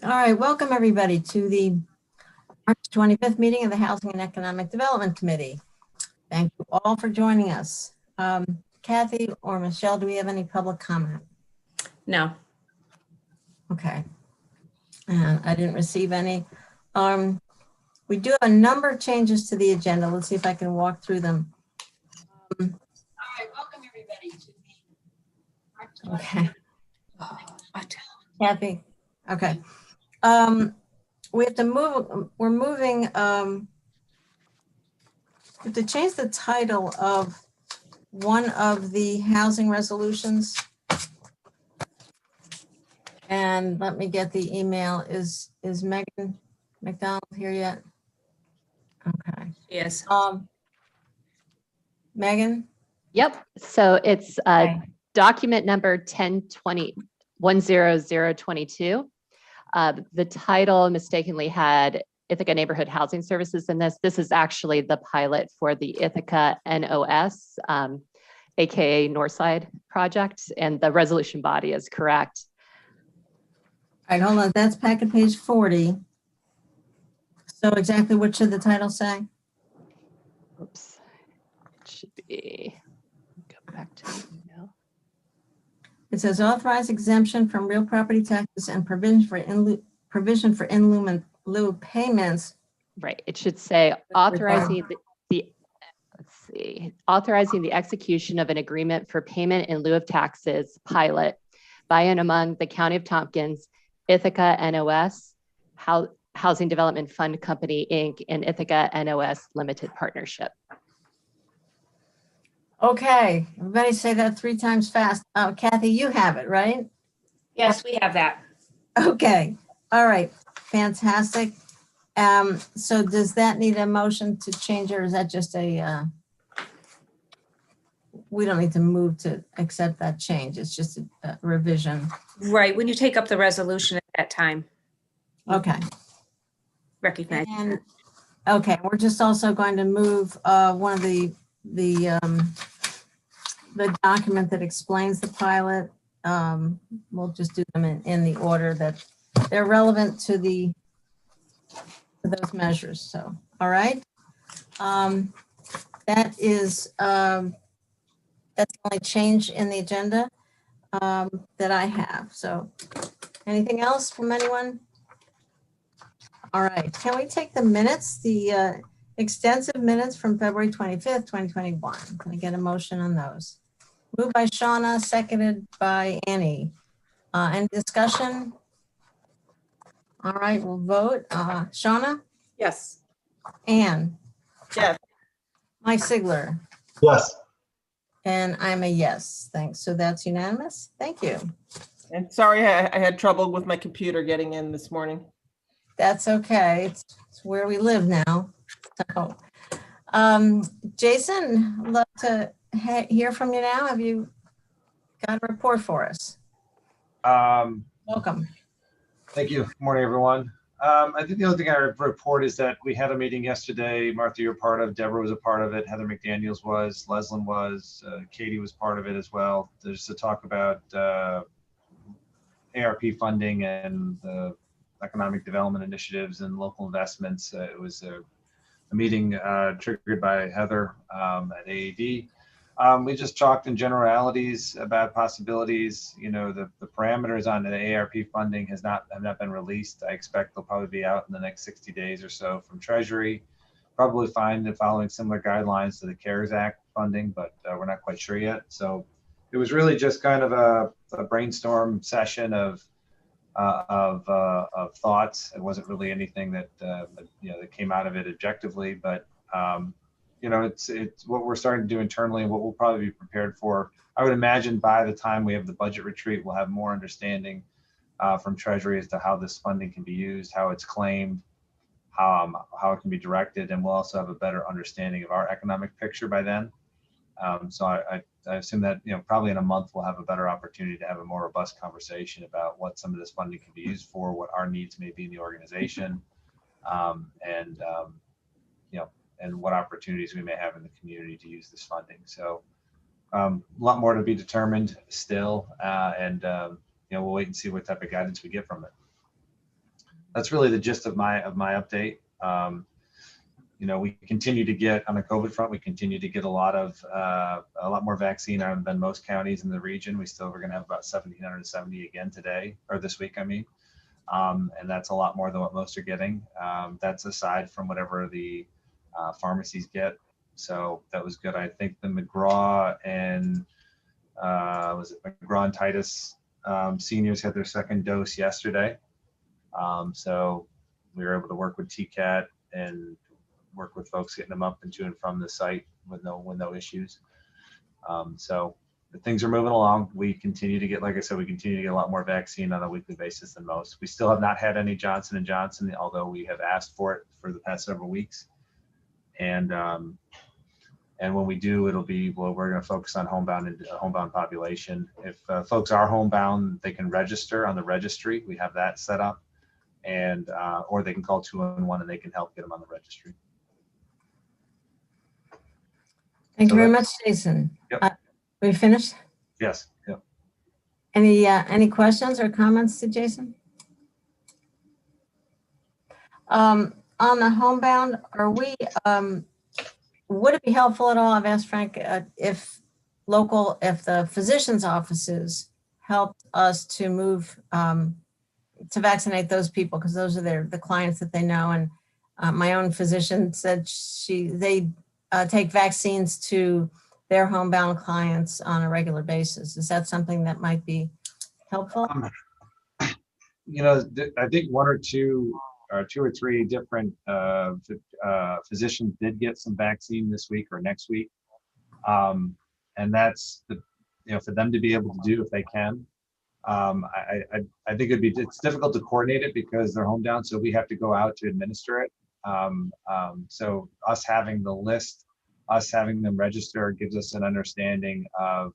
All right, welcome everybody to the March 25th meeting of the Housing and Economic Development Committee. Thank you all for joining us. Kathy or Michelle, do we have any public comment? No. Okay. And I didn't receive any. We do have a number of changes to the agenda. Let's see if I can walk through them. All right, welcome everybody to the Okay. Kathy. Okay. We have to move, we're moving, we have to change the title of one of the housing resolutions. And let me get the email. Is Megan McDonald here yet? Okay. Yes. Megan? Yep. So it's Okay. document number 102022. The title mistakenly had Ithaca Neighborhood Housing Services in this. This is actually the pilot for the Ithaca NOS, AKA Northside project, and the resolution body is correct. All right, hold on. That's packet page 40. So exactly what should the title say? Oops. It should be, go back to the email. It says authorized exemption from real property taxes and provision for in lieu payments. Right. It should say authorizing authorizing the execution of an agreement for payment in lieu of taxes pilot by and among the County of Tompkins, Ithaca NOS, Housing Development Fund Company, Inc., and Ithaca NOS Limited Partnership. Okay, everybody say that 3 times fast. Kathy, you have it, right? Yes, we have that. Okay, all right, fantastic. So does that need a motion to change, or is that just a, we don't need to move to accept that change, it's just a revision? Right. When you take up the resolution at that time, Okay. recognize. And, okay, we're just also going to move one of the document that explains the pilot. We'll just do them in the order that they're relevant to those measures. So, all right. That is, that's the only change in the agenda that I have. So anything else from anyone? All right, can we take the minutes, the extensive minutes from February 25th, 2021? Can I get a motion on those? Moved by Shauna, seconded by Annie. Any discussion? All right, we'll vote. Shauna? Yes. Anne? Yes. Mike Sigler? Yes. And I'm a yes. Thanks. So that's unanimous. Thank you. And sorry, I had trouble with my computer getting in this morning. That's okay. It's where we live now. So, Jason, I'd love to hear from you now. Have you got a report for us? Welcome. Thank you. Good morning, everyone. I think the only thing I report is that we had a meeting yesterday. Martha, you were part of, Deborah was a part of it, Heather McDaniels was, Leslin was, Katie was part of it as well. There's to talk about ARP funding and the economic development initiatives and local investments. It was a meeting triggered by Heather at AAD. We just talked in generalities about possibilities. You know, the parameters on the ARP funding have not been released. I expect they'll probably be out in the next 60 days or so from Treasury. Probably following similar guidelines to the CARES Act funding, but we're not quite sure yet. So it was really just kind of a brainstorm session of thoughts. It wasn't really anything that that came out of it objectively, but it's what we're starting to do internally and what we'll probably be prepared for. I would imagine by the time we have the budget retreat, we'll have more understanding from Treasury as to how this funding can be used, how it's claimed, how it can be directed, and we'll also have a better understanding of our economic picture by then. So I assume that probably in a month we'll have a better opportunity to have a more robust conversation about what some of this funding can be used for, what our needs may be in the organization, and what opportunities we may have in the community to use this funding. So a lot more to be determined still, and we'll wait and see what type of guidance we get from it. that's really the gist of my update. You know, we continue to get on the COVID front. We continue to get a lot more vaccine than most counties in the region. We still are going to have about 1,770 again today or this week, I mean, and that's a lot more than what most are getting. That's aside from whatever the pharmacies get. So that was good. I think the McGraw and Titus seniors had their second dose yesterday. So we were able to work with TCAT and work with folks getting them up and to and from the site with no issues. So the things are moving along. We continue to get, like I said, we continue to get a lot more vaccine on a weekly basis than most. We still have not had any Johnson & Johnson, although we have asked for it for the past several weeks. And when we do, it'll be, well, we're going to focus on homebound population. If folks are homebound, they can register on the registry. We have that set up, and or they can call 211 and they can help get them on the registry. Thank So you very that's- much, Jason. Yep. We finished? Yes. Yep. Any questions or comments to Jason? On the homebound, are we, would it be helpful at all, I've asked Frank, if the physician's offices helped us to move, to vaccinate those people, because those are the clients that they know. And my own physician said they take vaccines to their homebound clients on a regular basis. Is that something that might be helpful? You know, I think one or two or three different physicians did get some vaccine this week or next week, and that's for them to be able to do if they can. I think it's difficult to coordinate it because they're homebound, so we have to go out to administer it. So us having the list, us having them register gives us an understanding of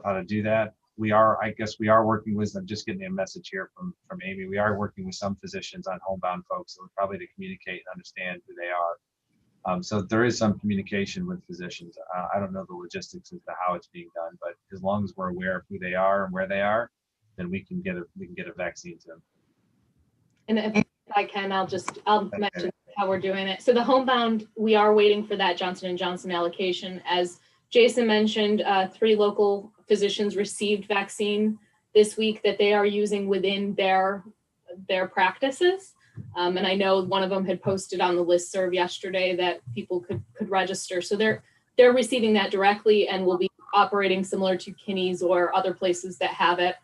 how to do that. I guess we are working with, I'm just getting a message here from Amy. We are working with some physicians on homebound folks, so probably to communicate and understand who they are. So there is some communication with physicians. I don't know the logistics as to how it's being done, but as long as we're aware of who they are and where they are, then we can get a vaccine to them. And if I can, I'll mention how we're doing it. So the homebound, we are waiting for that Johnson & Johnson allocation. As Jason mentioned, 3 local physicians received vaccine this week that they are using within their practices. And I know one of them had posted on the listserv yesterday that people could register. So they're receiving that directly and will be operating similar to Kinney's or other places that have it.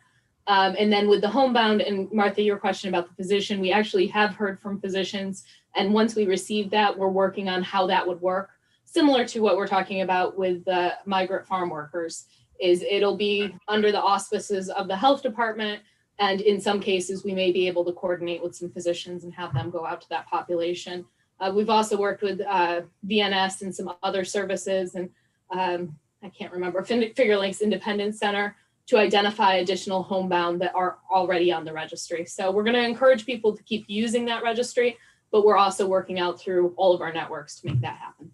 And then with the homebound, and Martha, your question about the physician, we actually have heard from physicians. And once we receive that, we're working on how that would work. Similar to what we're talking about with the migrant farm workers, is it'll be under the auspices of the health department. And in some cases, we may be able to coordinate with some physicians and have them go out to that population. We've also worked with VNS and some other services, and I can't remember, Finger Lakes Independence Center, to identify additional homebound that are already on the registry. So we're going to encourage people to keep using that registry, but we're also working out through all of our networks to make that happen.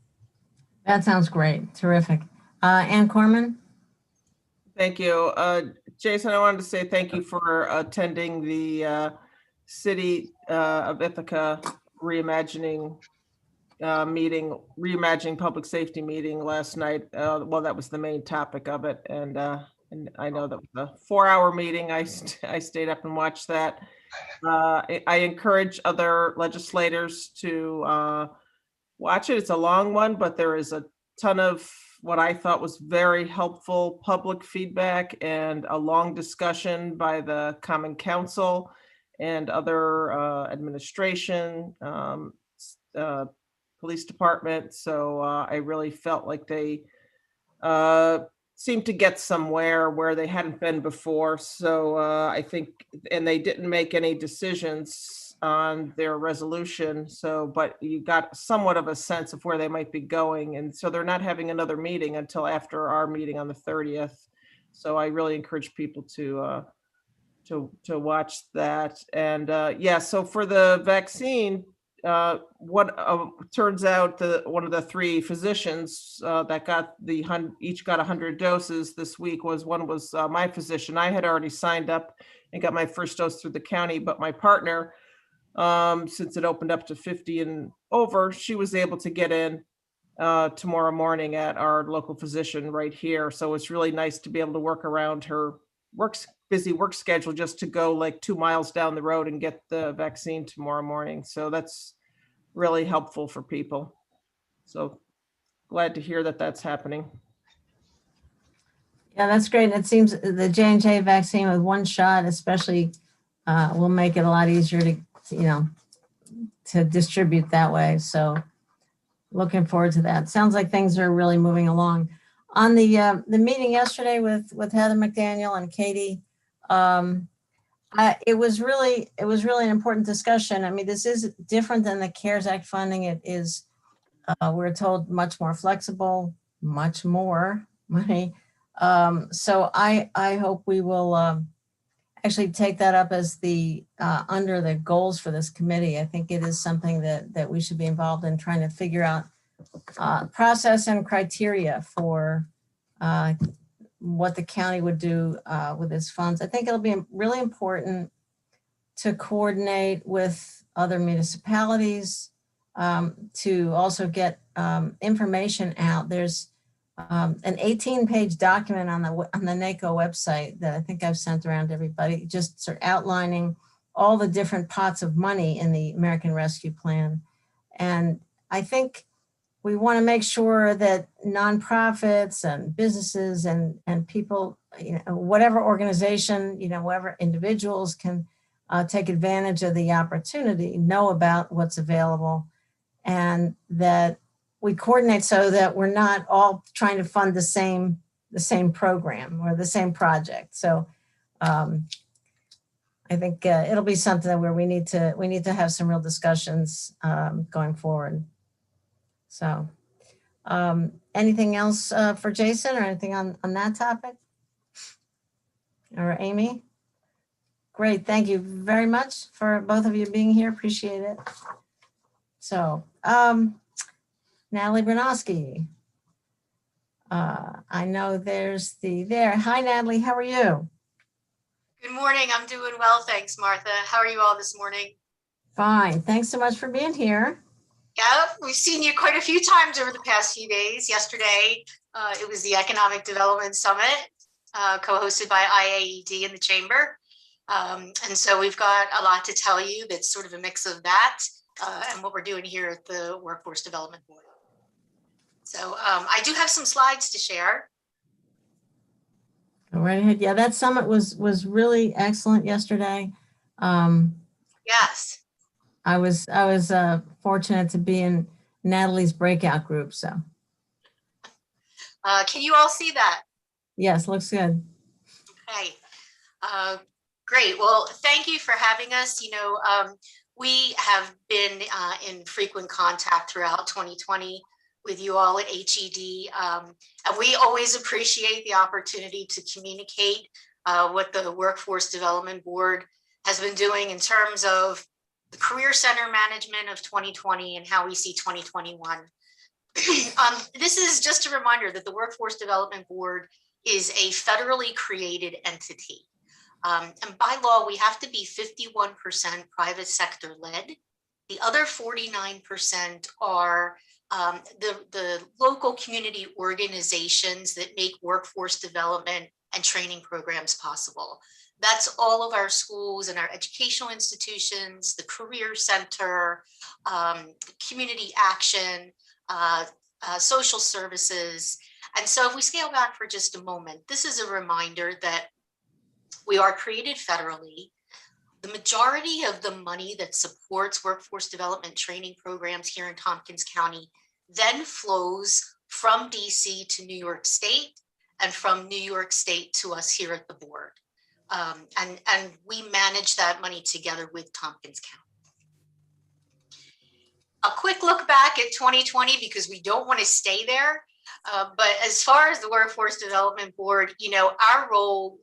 That sounds great. Terrific. Ann Koreman? Thank you. Jason, I wanted to say thank you for attending the City of Ithaca Reimagining meeting, Reimagining Public Safety meeting last night. Well, that was the main topic of it. And I know that was a 4-hour meeting. I stayed up and watched that. I encourage other legislators to watch it. It's a long one, but there is a ton of what I thought was very helpful public feedback and a long discussion by the Common Council and other administration, police department. So I really felt like they seemed to get somewhere where they hadn't been before. So I think, and they didn't make any decisions on their resolution. So, but you got somewhat of a sense of where they might be going. And so they're not having another meeting until after our meeting on the 30th. So I really encourage people to watch that. And yeah, so for the vaccine, what turns out one of the 3 physicians that got each got 100 doses this week was my physician. I had already signed up and got my first dose through the county, but my partner since it opened up to 50 and over, she was able to get in tomorrow morning at our local physician right here. So it's really nice to be able to work around her busy work schedule just to go like 2 miles down the road and get the vaccine tomorrow morning. So that's really helpful for people. So glad to hear that that's happening. Yeah, that's great. It seems the J&J vaccine with one shot especially will make it a lot easier to distribute that way. So looking forward to that. Sounds like things are really moving along. On the meeting yesterday with Heather McDaniel and Katie, it was really an important discussion. I mean, this is different than the CARES Act funding. It is, we're told, much more flexible, much more money. So I hope we will actually take that up as the under the goals for this committee. I think it is something that we should be involved in, trying to figure out process and criteria for what the county would do with its funds. I think it'll be really important to coordinate with other municipalities to also get information out. There's an 18-page document on the NACO website that I think I've sent around to everybody, just sort of outlining all the different pots of money in the American Rescue Plan. And I think we want to make sure that nonprofits and businesses and people, whatever organization, whatever individuals can take advantage of the opportunity, know about what's available, and that we coordinate so that we're not all trying to fund the same program or the same project. So I think it'll be something where we need to have some real discussions going forward. So anything else for Jason or anything on that topic? Or Amy? Great, thank you very much for both of you being here, appreciate it. So Natalie Bronowski. I know there's there. Hi Natalie, how are you? Good morning, I'm doing well, thanks Martha. How are you all this morning? Fine, thanks so much for being here. Yeah, we've seen you quite a few times over the past few days. Yesterday, it was the Economic Development Summit, co-hosted by IAED in the Chamber. And so we've got a lot to tell you that's sort of a mix of that and what we're doing here at the Workforce Development Board. So I do have some slides to share. Go right ahead. Yeah, that summit was really excellent yesterday. Yes. I was fortunate to be in Natalie's breakout group. So Can you all see that? yes, looks good. Okay, great. Well, thank you for having us. We have been in frequent contact throughout 2020 with you all at HED. And we always appreciate the opportunity to communicate what the Workforce Development Board has been doing in terms of the Career Center management of 2020 and how we see 2021. This is just a reminder that the Workforce Development Board is a federally created entity. And by law, we have to be 51% private sector led. The other 49% are the local community organizations that make workforce development and training programs possible. That's all of our schools and our educational institutions, the Career Center, community action, social services. And so if we scale back for just a moment, this is a reminder that we are created federally. The majority of the money that supports workforce development training programs here in Tompkins County then flows from DC to New York State and from New York State to us here at the board. And we manage that money together with Tompkins County. A quick look back at 2020, because we don't want to stay there. But as far as the Workforce Development Board, our role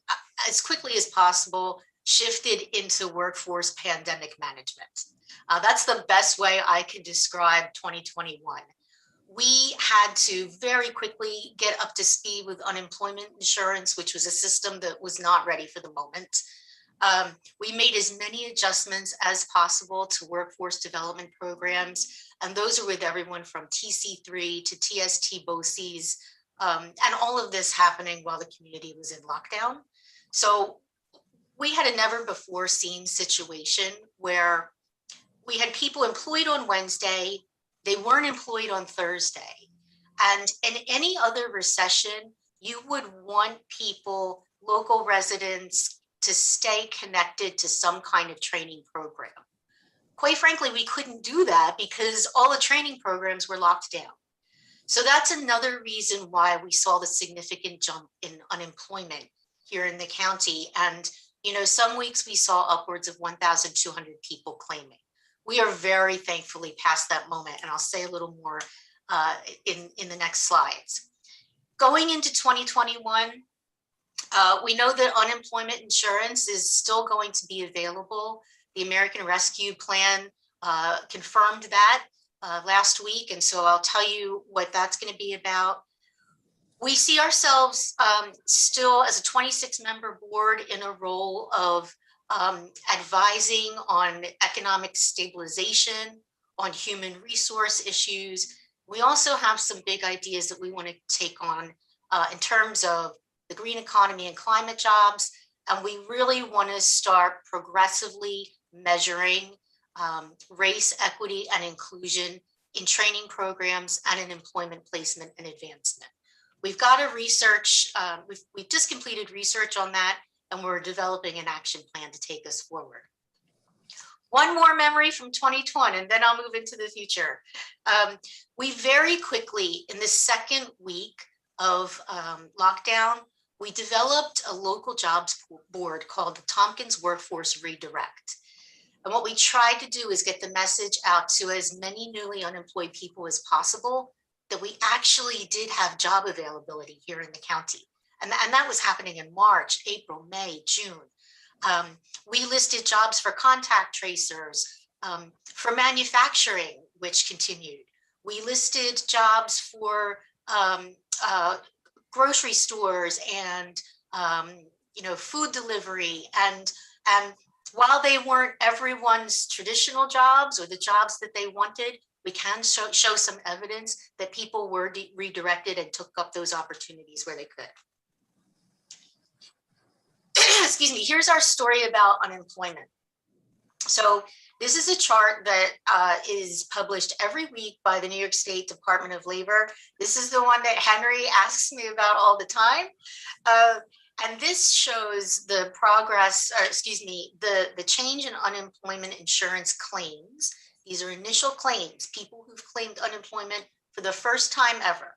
as quickly as possible shifted into workforce pandemic management. That's the best way I can describe 2021. We had to very quickly get up to speed with unemployment insurance, which was a system that was not ready for the moment. We made as many adjustments as possible to workforce development programs, and those are with everyone from TC3 to TST BOCES, and all of this happening while the community was in lockdown. So we had a never before seen situation where we had people employed on Wednesday, they weren't employed on Thursday. And in any other recession, you would want people, local residents, to stay connected to some kind of training program. Quite frankly, we couldn't do that because all the training programs were locked down. So that's another reason why we saw the significant jump in unemployment here in the county. And, some weeks we saw upwards of 1,200 people claiming. We are very thankfully past that moment, and I'll say a little more in the next slides. Going into 2021, we know that unemployment insurance is still going to be available. The American Rescue Plan confirmed that last week, and so I'll tell you what that's going to be about. We see ourselves still as a 26-member board in a role of advising on economic stabilization, on human resource issues. We also have some big ideas that we want to take on in terms of the green economy and climate jobs. And we really want to start progressively measuring race, equity, and inclusion in training programs and in employment placement and advancement. We've got a research, we've just completed research on that, and we're developing an action plan to take us forward. One more memory from 2020, and then I'll move into the future. We very quickly, in the second week of lockdown, we developed a local jobs board called the Tompkins Workforce Redirect. And what we tried to do is get the message out to as many newly unemployed people as possible that we actually did have job availability here in the county. And that was happening in March, April, May, June. We listed jobs for contact tracers, for manufacturing, which continued. We listed jobs for grocery stores and food delivery. And while they weren't everyone's traditional jobs or the jobs that they wanted, we can show some evidence that people were redirected and took up those opportunities where they could. Excuse me, here's our story about unemployment. So this is a chart that is published every week by the New York State Department of Labor. This is the one that Henry asks me about all the time. And this shows the progress, or excuse me, the change in unemployment insurance claims. These are initial claims, people who've claimed unemployment for the first time ever.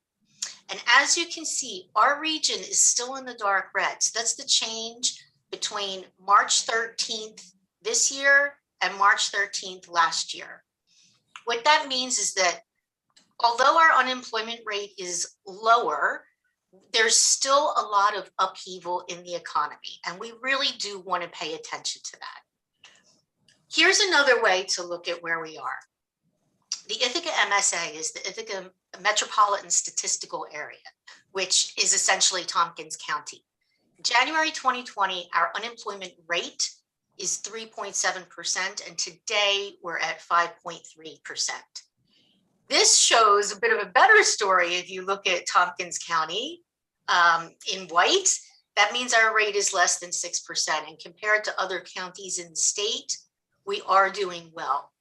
And as you can see, our region is still in the dark red. So that's the change between March 13th this year and March 13th last year. What that means is that although our unemployment rate is lower, there's still a lot of upheaval in the economy, and we really do want to pay attention to that. Here's another way to look at where we are. The Ithaca MSA is the Ithaca Metropolitan Statistical Area, which is essentially Tompkins County. In January 2020, our unemployment rate is 3.7%, and today we're at 5.3%. This shows a bit of a better story if you look at Tompkins County in white. That means our rate is less than 6%, and compared to other counties in the state, we are doing well.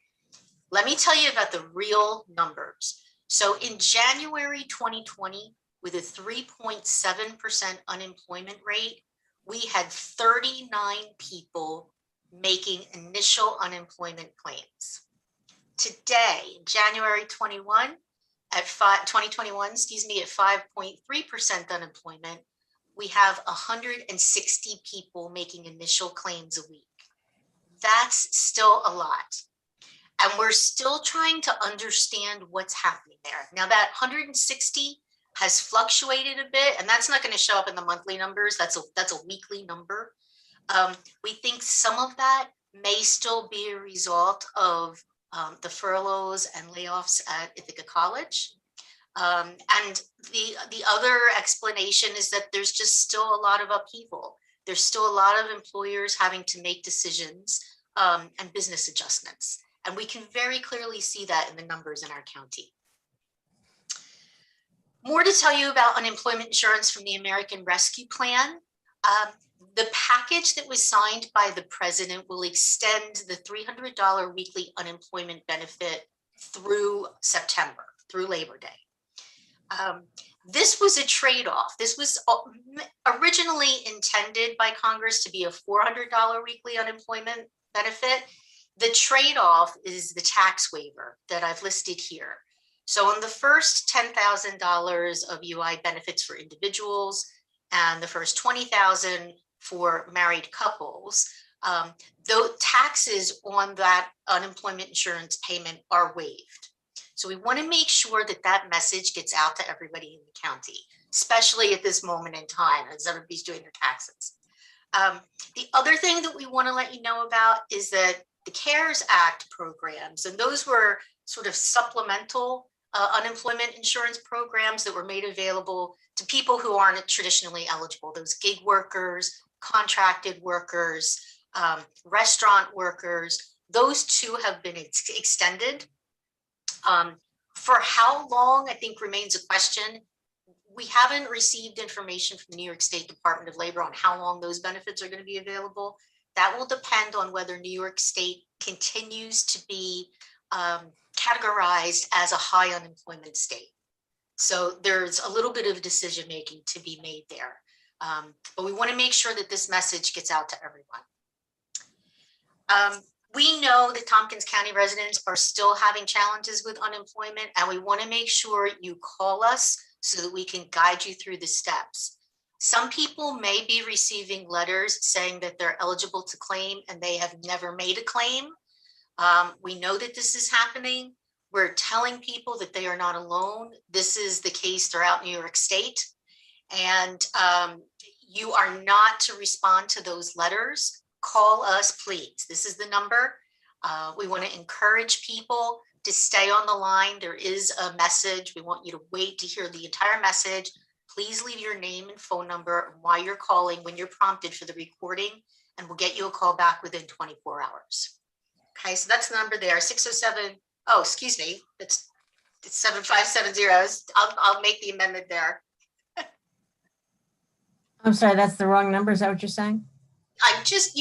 Let me tell you about the real numbers. So in January 2020, with a 3.7% unemployment rate, we had 39 people making initial unemployment claims. Today, January 2021, at 5.3% unemployment, we have 160 people making initial claims a week. That's still a lot. And we're still trying to understand what's happening there. Now that 160 has fluctuated a bit, and that's not going to show up in the monthly numbers. That's a weekly number. We think some of that may still be a result of the furloughs and layoffs at Ithaca College. And the other explanation is that there's just still a lot of upheaval. there's still a lot of employers having to make decisions and business adjustments. And we can very clearly see that in the numbers in our county. More to tell you about unemployment insurance from the American Rescue Plan. The package that was signed by the president will extend the $300 weekly unemployment benefit through September, through Labor Day. This was a trade-off. This was originally intended by Congress to be a $400 weekly unemployment benefit. The trade-off is the tax waiver that I've listed here. So on the first $10,000 of UI benefits for individuals and the first $20,000 for married couples, the taxes on that unemployment insurance payment are waived. So we want to make sure that that message gets out to everybody in the county, especially at this moment in time as everybody's doing their taxes. The other thing that we want to let you know about is that the CARES Act programs, and those were sort of supplemental unemployment insurance programs that were made available to people who aren't traditionally eligible, those gig workers, contracted workers, restaurant workers. Those two have been extended. For how long, I think remains a question. We haven't received information from the New York State Department of Labor on how long those benefits are going to be available. That will depend on whether New York State continues to be categorized as a high unemployment state. So there's a little bit of decision making to be made there. But we want to make sure that this message gets out to everyone. We know that Tompkins County residents are still having challenges with unemployment, and we want to make sure you call us so that we can guide you through the steps. Some people may be receiving letters saying that they're eligible to claim and they have never made a claim. We know that this is happening. We're telling people that they are not alone. This is the case throughout New York State. And you are not to respond to those letters. Call us, please. This is the number. We want to encourage people to stay on the line. There is a message. We want you to wait to hear the entire message. Please leave your name and phone number and why you're calling when you're prompted for the recording, and we'll get you a call back within 24 hours. Okay, so that's the number there, 607. Oh, excuse me, it's 7570. I'll make the amendment there. I'm sorry, that's the wrong number. Is that what you're saying? I'm just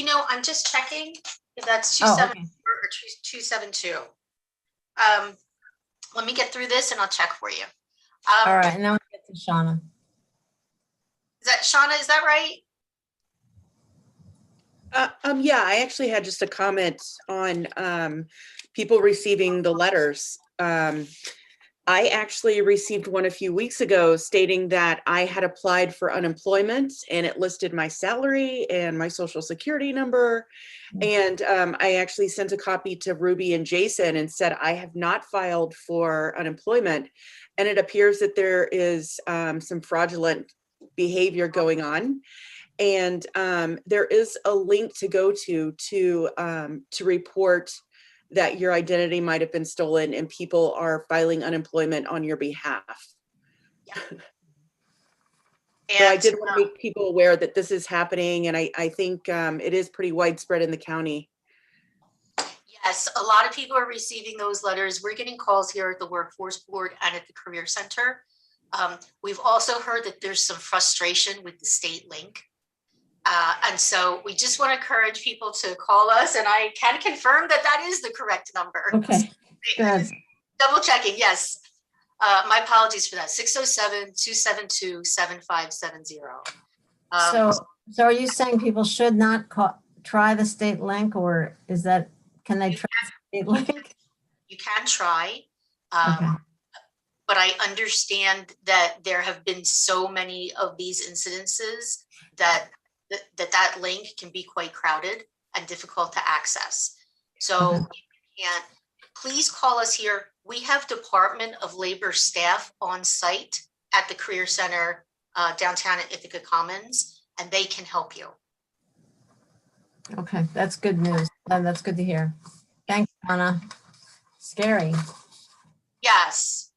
checking if that's Oh, 274 okay. or 272. Let me get through this and I'll check for you. All right, now we get to Shauna. Shauna, is that right? Yeah, I actually had just a comment on people receiving the letters. I actually received one a few weeks ago stating that I had applied for unemployment and it listed my salary and my social security number. And I actually sent a copy to Ruby and Jason and said, I have not filed for unemployment. And it appears that there is some fraudulent behavior going on. And there is a link to go to report that your identity might have been stolen and people are filing unemployment on your behalf. Yeah. So I did want to make people aware that this is happening, and I think it is pretty widespread in the county. Yes, a lot of people are receiving those letters. We're getting calls here at the Workforce Board and at the Career Center. We've also heard that there's some frustration with the state link. And so we just want to encourage people to call us, and I can confirm that that is the correct number. Okay, good. Double checking, yes. My apologies for that, 607-272-7570. So are you saying people should not try the state link, or is that, can they try the state link? You can try, Okay. but I understand that there have been so many of these incidences that that link can be quite crowded and difficult to access. So Okay. if you can't, please call us here. We have Department of Labor staff on site at the Career Center downtown at Ithaca Commons, and they can help you. Okay, that's good news. That's good to hear. Thanks, Anna. Scary. Yes.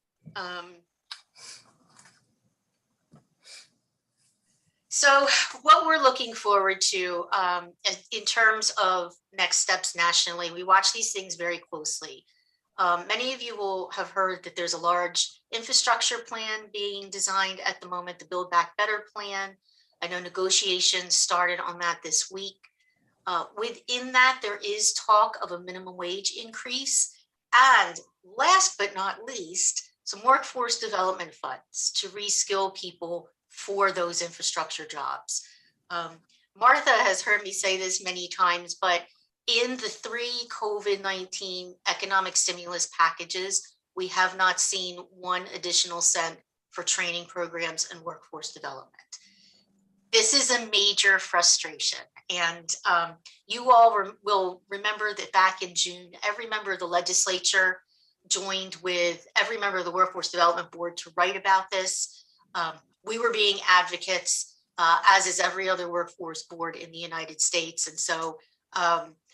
So what we're looking forward to in terms of next steps nationally, we watch these things very closely. Many of you will have heard that there's a large infrastructure plan being designed at the moment, the Build Back Better plan. I know negotiations started on that this week. Within that, there is talk of a minimum wage increase. And last but not least, some workforce development funds to reskill people for those infrastructure jobs. Martha has heard me say this many times, but in the 3 COVID-19 economic stimulus packages, we have not seen 1 additional cent for training programs and workforce development. This is a major frustration. And you all will remember that back in June, every member of the legislature joined with every member of the Workforce Development Board to write about this. We were being advocates, as is every other workforce board in the United States. And so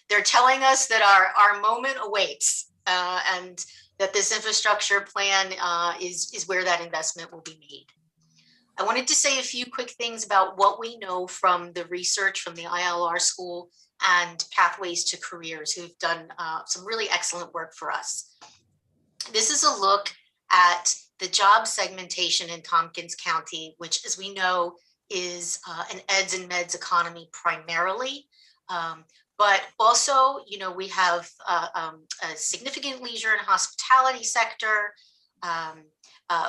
they're telling us that our moment awaits and that this infrastructure plan is where that investment will be made. I wanted to say a few quick things about what we know from the research from the ILR school and Pathways to Careers, who've done some really excellent work for us. This is a look at the job segmentation in Tompkins County, which, as we know, is an eds and meds economy primarily. But also, you know, we have a significant leisure and hospitality sector,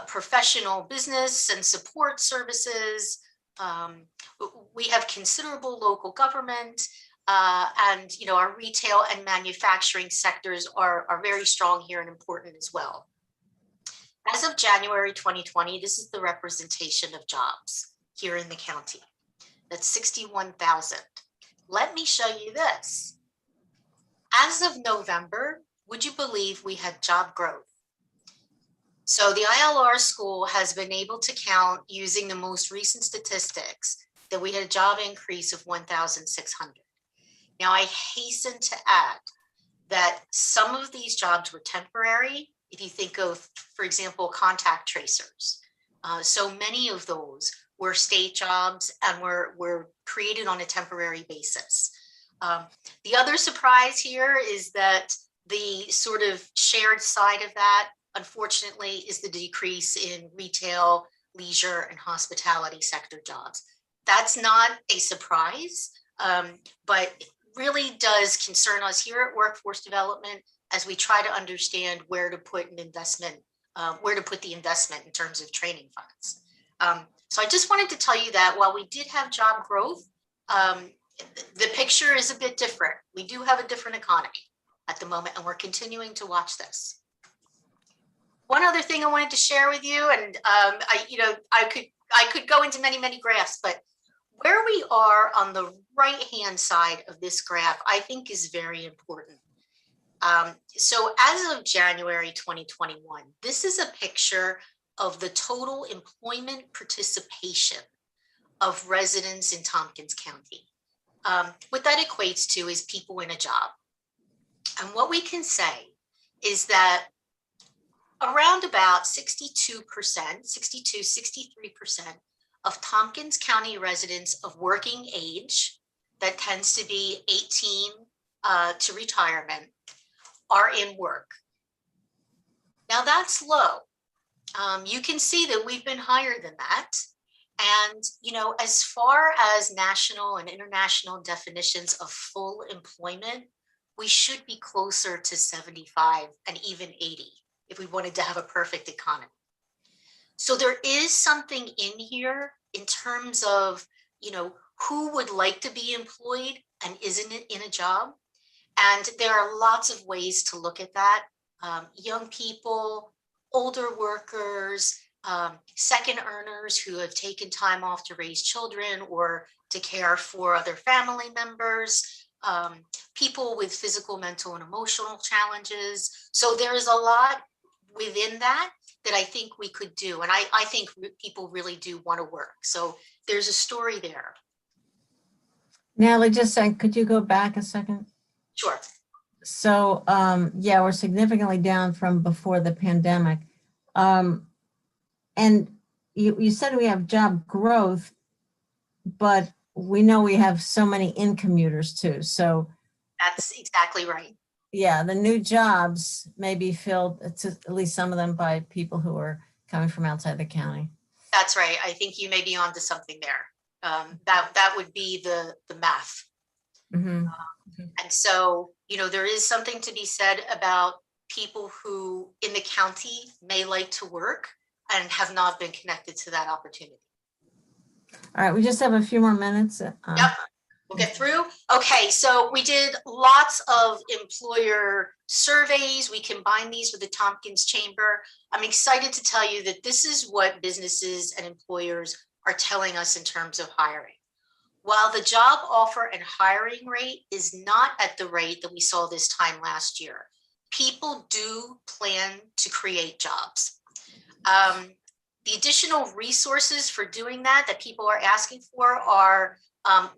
professional business and support services. We have considerable local government, and you know, our retail and manufacturing sectors are very strong here and important as well. As of January 2020, this is the representation of jobs here in the county. That's 61,000. Let me show you this. As of November, would you believe we had job growth? So the ILR school has been able to count using the most recent statistics that we had a job increase of 1,600. Now I hasten to add that some of these jobs were temporary. If you think of, for example, contact tracers. So many of those were state jobs and were created on a temporary basis. The other surprise here is that the sort of shared side of that, unfortunately, is the decrease in retail, leisure, and hospitality sector jobs. That's not a surprise, but it really does concern us here at Workforce Development as we try to understand where to put an investment, where to put the investment in terms of training funds. So I just wanted to tell you that while we did have job growth, the picture is a bit different. We do have a different economy at the moment, and we're continuing to watch this. One other thing I wanted to share with you, and I could go into many graphs, but where we are on the right-hand side of this graph, I think is very important. So as of January 2021, this is a picture of the total employment participation of residents in Tompkins County. What that equates to is people in a job. And what we can say is that around about 62%, 63% of Tompkins County residents of working age, that tends to be 18 to retirement, are in work. Now that's low. You can see that we've been higher than that. And, you know, as far as national and international definitions of full employment, we should be closer to 75 and even 80 if we wanted to have a perfect economy. So there is something in here in terms of, you know, who would like to be employed and isn't in a job. And there are lots of ways to look at that. Young people, older workers, second earners who have taken time off to raise children or to care for other family members, people with physical, mental, and emotional challenges. So there is a lot within that I think we could do. And I think people really do want to work. So there's a story there. Natalie, just saying, could you go back a second? Sure. So, yeah, we're significantly down from before the pandemic. And you said we have job growth, but we know we have so many in commuters too. So That's exactly right. yeah, the new jobs may be filled, at least some of them, by people who are coming from outside the county. That's right. I think you may be onto something there. That would be the math. Mhm. And so, there is something to be said about people who in the county may like to work and have not been connected to that opportunity. All right, we just have a few more minutes. Yep, we'll get through. Okay, so we did lots of employer surveys. We combined these with the Tompkins Chamber. I'm excited to tell you that this is what businesses and employers are telling us in terms of hiring. While the job offer and hiring rate is not at the rate that we saw this time last year, people do plan to create jobs. The additional resources for doing that people are asking for are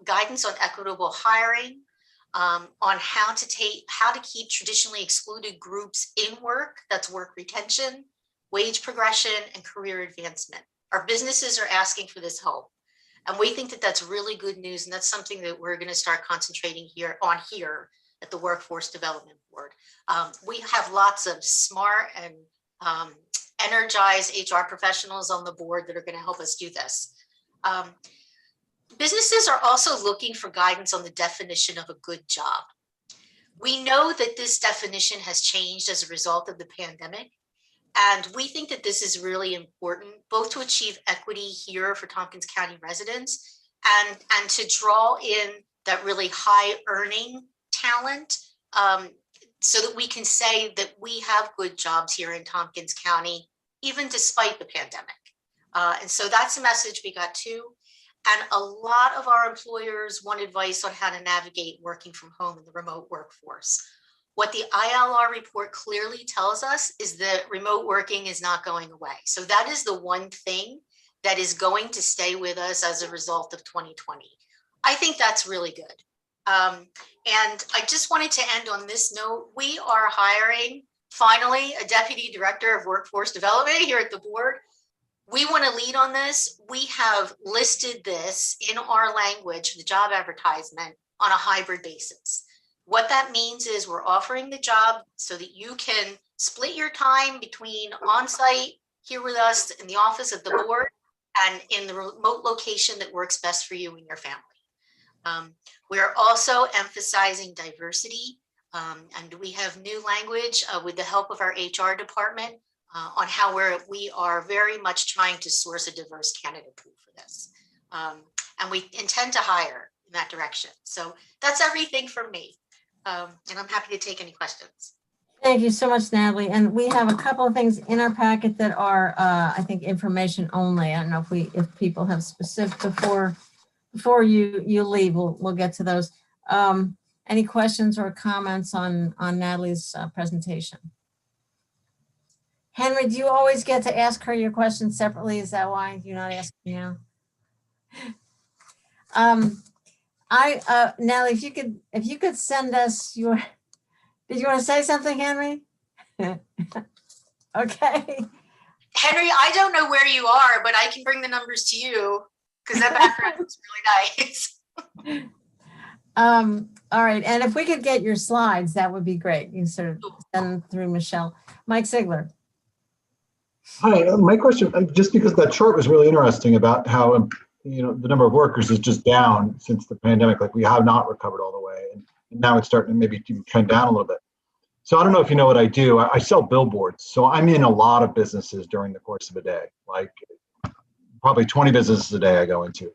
guidance on equitable hiring, on how to keep traditionally excluded groups in work, that's work retention, wage progression, and career advancement. Our businesses are asking for this help. And we think that that's really good news. And that's something that we're going to start concentrating here at the Workforce Development Board. We have lots of smart and energized HR professionals on the board that are going to help us do this. Businesses are also looking for guidance on the definition of a good job. We know that this definition has changed as a result of the pandemic. And we think that this is really important, both to achieve equity here for Tompkins County residents and to draw in that really high earning talent so that we can say that we have good jobs here in Tompkins County, even despite the pandemic. And so that's a message we got too. And a lot of our employers want advice on how to navigate working from home in the remote workforce. What the ILR report clearly tells us is that remote working is not going away. So that is the one thing that is going to stay with us as a result of 2020. I think that's really good. And I just wanted to end on this note. We are hiring, finally, a deputy director of workforce development here at the board. We want to lead on this. We have listed this in our language, the job advertisement, on a hybrid basis. What that means is we're offering the job so that you can split your time between on-site here with us in the office of the board and in the remote location that works best for you and your family. We are also emphasizing diversity, and we have new language with the help of our HR department on how we are very much trying to source a diverse candidate pool for this. And we intend to hire in that direction. So that's everything from me. And I'm happy to take any questions. Thank you so much, Natalie. And we have a couple of things in our packet that are, I think, information only. I don't know if people have specific before you leave. We'll get to those. Any questions or comments on Natalie's presentation? Henry, do you always get to ask her your questions separately? Is that why you're not asking now? Natalie, if you could send us your, did you want to say something, Henry? Okay. Henry, I don't know where you are, but I can bring the numbers to you because that background is really nice. All right. And if we could get your slides, that would be great. You sort of send them through Michelle. Mike Sigler. Hi, my question, just because that chart was really interesting about how, the number of workers is just down since the pandemic, like we have not recovered all the way. And now it's starting to maybe even trend down a little bit. So I don't know if you know what I do. I sell billboards. So I'm in a lot of businesses during the course of a day, like probably 20 businesses a day I go into.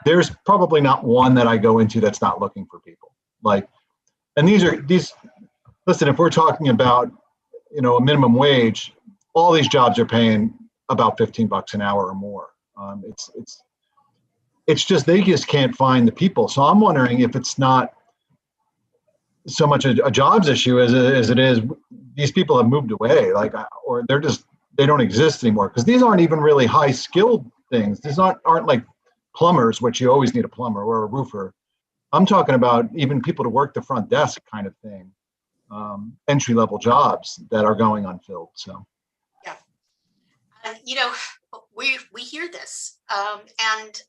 There's probably not one that I go into that's not looking for people. And listen, if we're talking about, a minimum wage, all these jobs are paying about $15 an hour or more. It's just, they just can't find the people. So I'm wondering if it's not so much a jobs issue as it is, these people have moved away, or they don't exist anymore. Because these aren't even really high skilled things. These aren't like plumbers, which you always need a plumber, or a roofer. I'm talking about even people to work the front desk kind of thing, entry level jobs that are going unfilled. So. Yeah. We hear this. And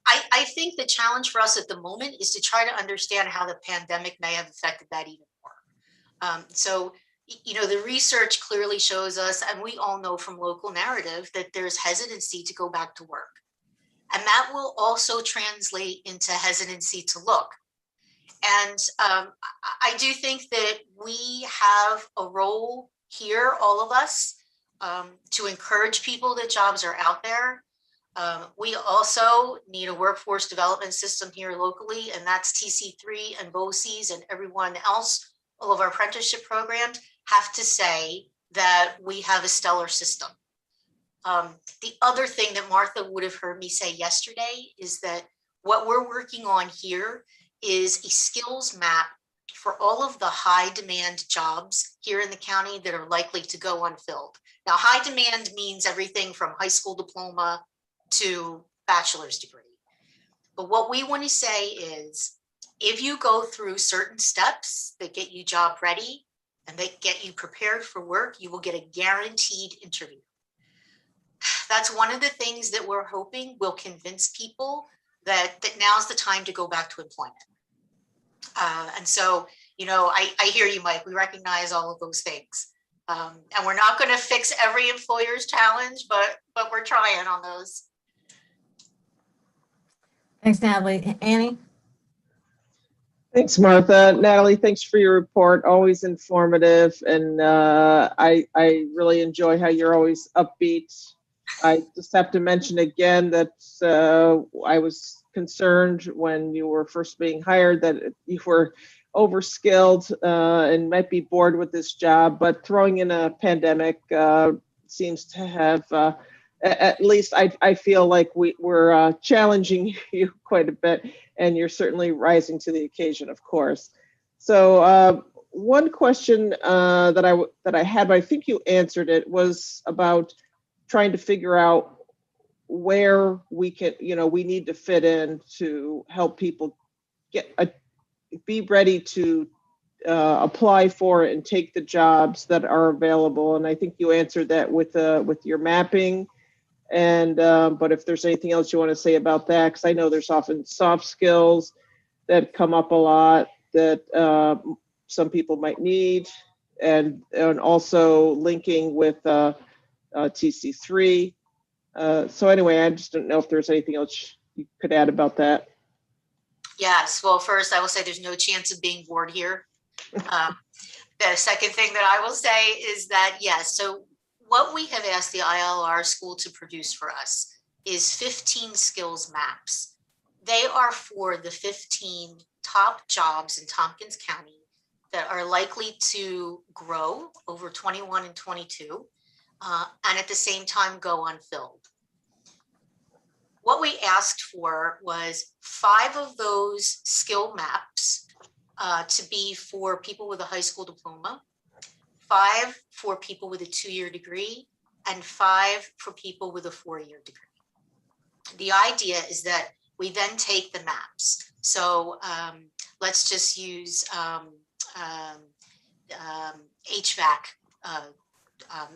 I think the challenge for us at the moment is to try to understand how the pandemic may have affected that even more. So, you know, the research clearly shows us, and we all know from local narrative, that there's hesitancy to go back to work. And that will also translate into hesitancy to look. And I do think that we have a role here, all of us, to encourage people that jobs are out there. We also need a workforce development system here locally, and that's TC3 and BOCES and everyone else. All of our apprenticeship programs have to say that we have a stellar system. The other thing that Martha would have heard me say yesterday is that what we're working on here is a skills map for all of the high demand jobs here in the county that are likely to go unfilled. Now, high demand means everything from high school diploma to bachelor's degree. But what we want to say is, if you go through certain steps that get you job ready and that get you prepared for work, you will get a guaranteed interview. That's one of the things that we're hoping will convince people that now's the time to go back to employment. And so, you know, I hear you, Mike. We recognize all of those things. And we're not going to fix every employer's challenge, but we're trying on those. Thanks, Natalie. Annie? Thanks, Martha. Natalie, thanks for your report. Always informative. And I really enjoy how you're always upbeat. I just have to mention again that I was concerned when you were first being hired that you were overskilled and might be bored with this job, but throwing in a pandemic seems to have, at least I feel like we're challenging you quite a bit, and you're certainly rising to the occasion, of course. So one question that I had, but I think you answered it, was about trying to figure out where we can, you know, we need to fit in to help people be ready to apply for and take the jobs that are available. And I think you answered that with your mapping. And but if there's anything else you want to say about that, because I know there's often soft skills that come up a lot that some people might need, and also linking with TC3. So anyway, I just don't know if there's anything else you could add about that. Yes, well, first I will say there's no chance of being bored here. The second thing that I will say is that, yes, so what we have asked the ILR school to produce for us is 15 skills maps. They are for the 15 top jobs in Tompkins County that are likely to grow over 21 and 22, and at the same time go unfilled. What we asked for was 5 of those skill maps to be for people with a high school diploma, 5 for people with a 2-year degree, and 5 for people with a 4-year degree. The idea is that we then take the maps. So let's just use HVAC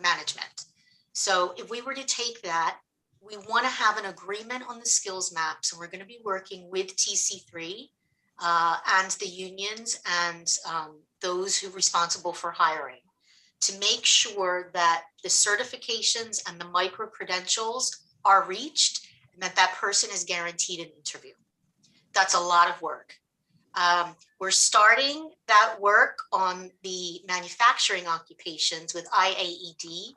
management. So if we were to take that, we want to have an agreement on the skills maps, and we're going to be working with TC3 and the unions and those who are responsible for hiring to make sure that the certifications and the micro-credentials are reached and that that person is guaranteed an interview. That's a lot of work. We're starting that work on the manufacturing occupations with IAED,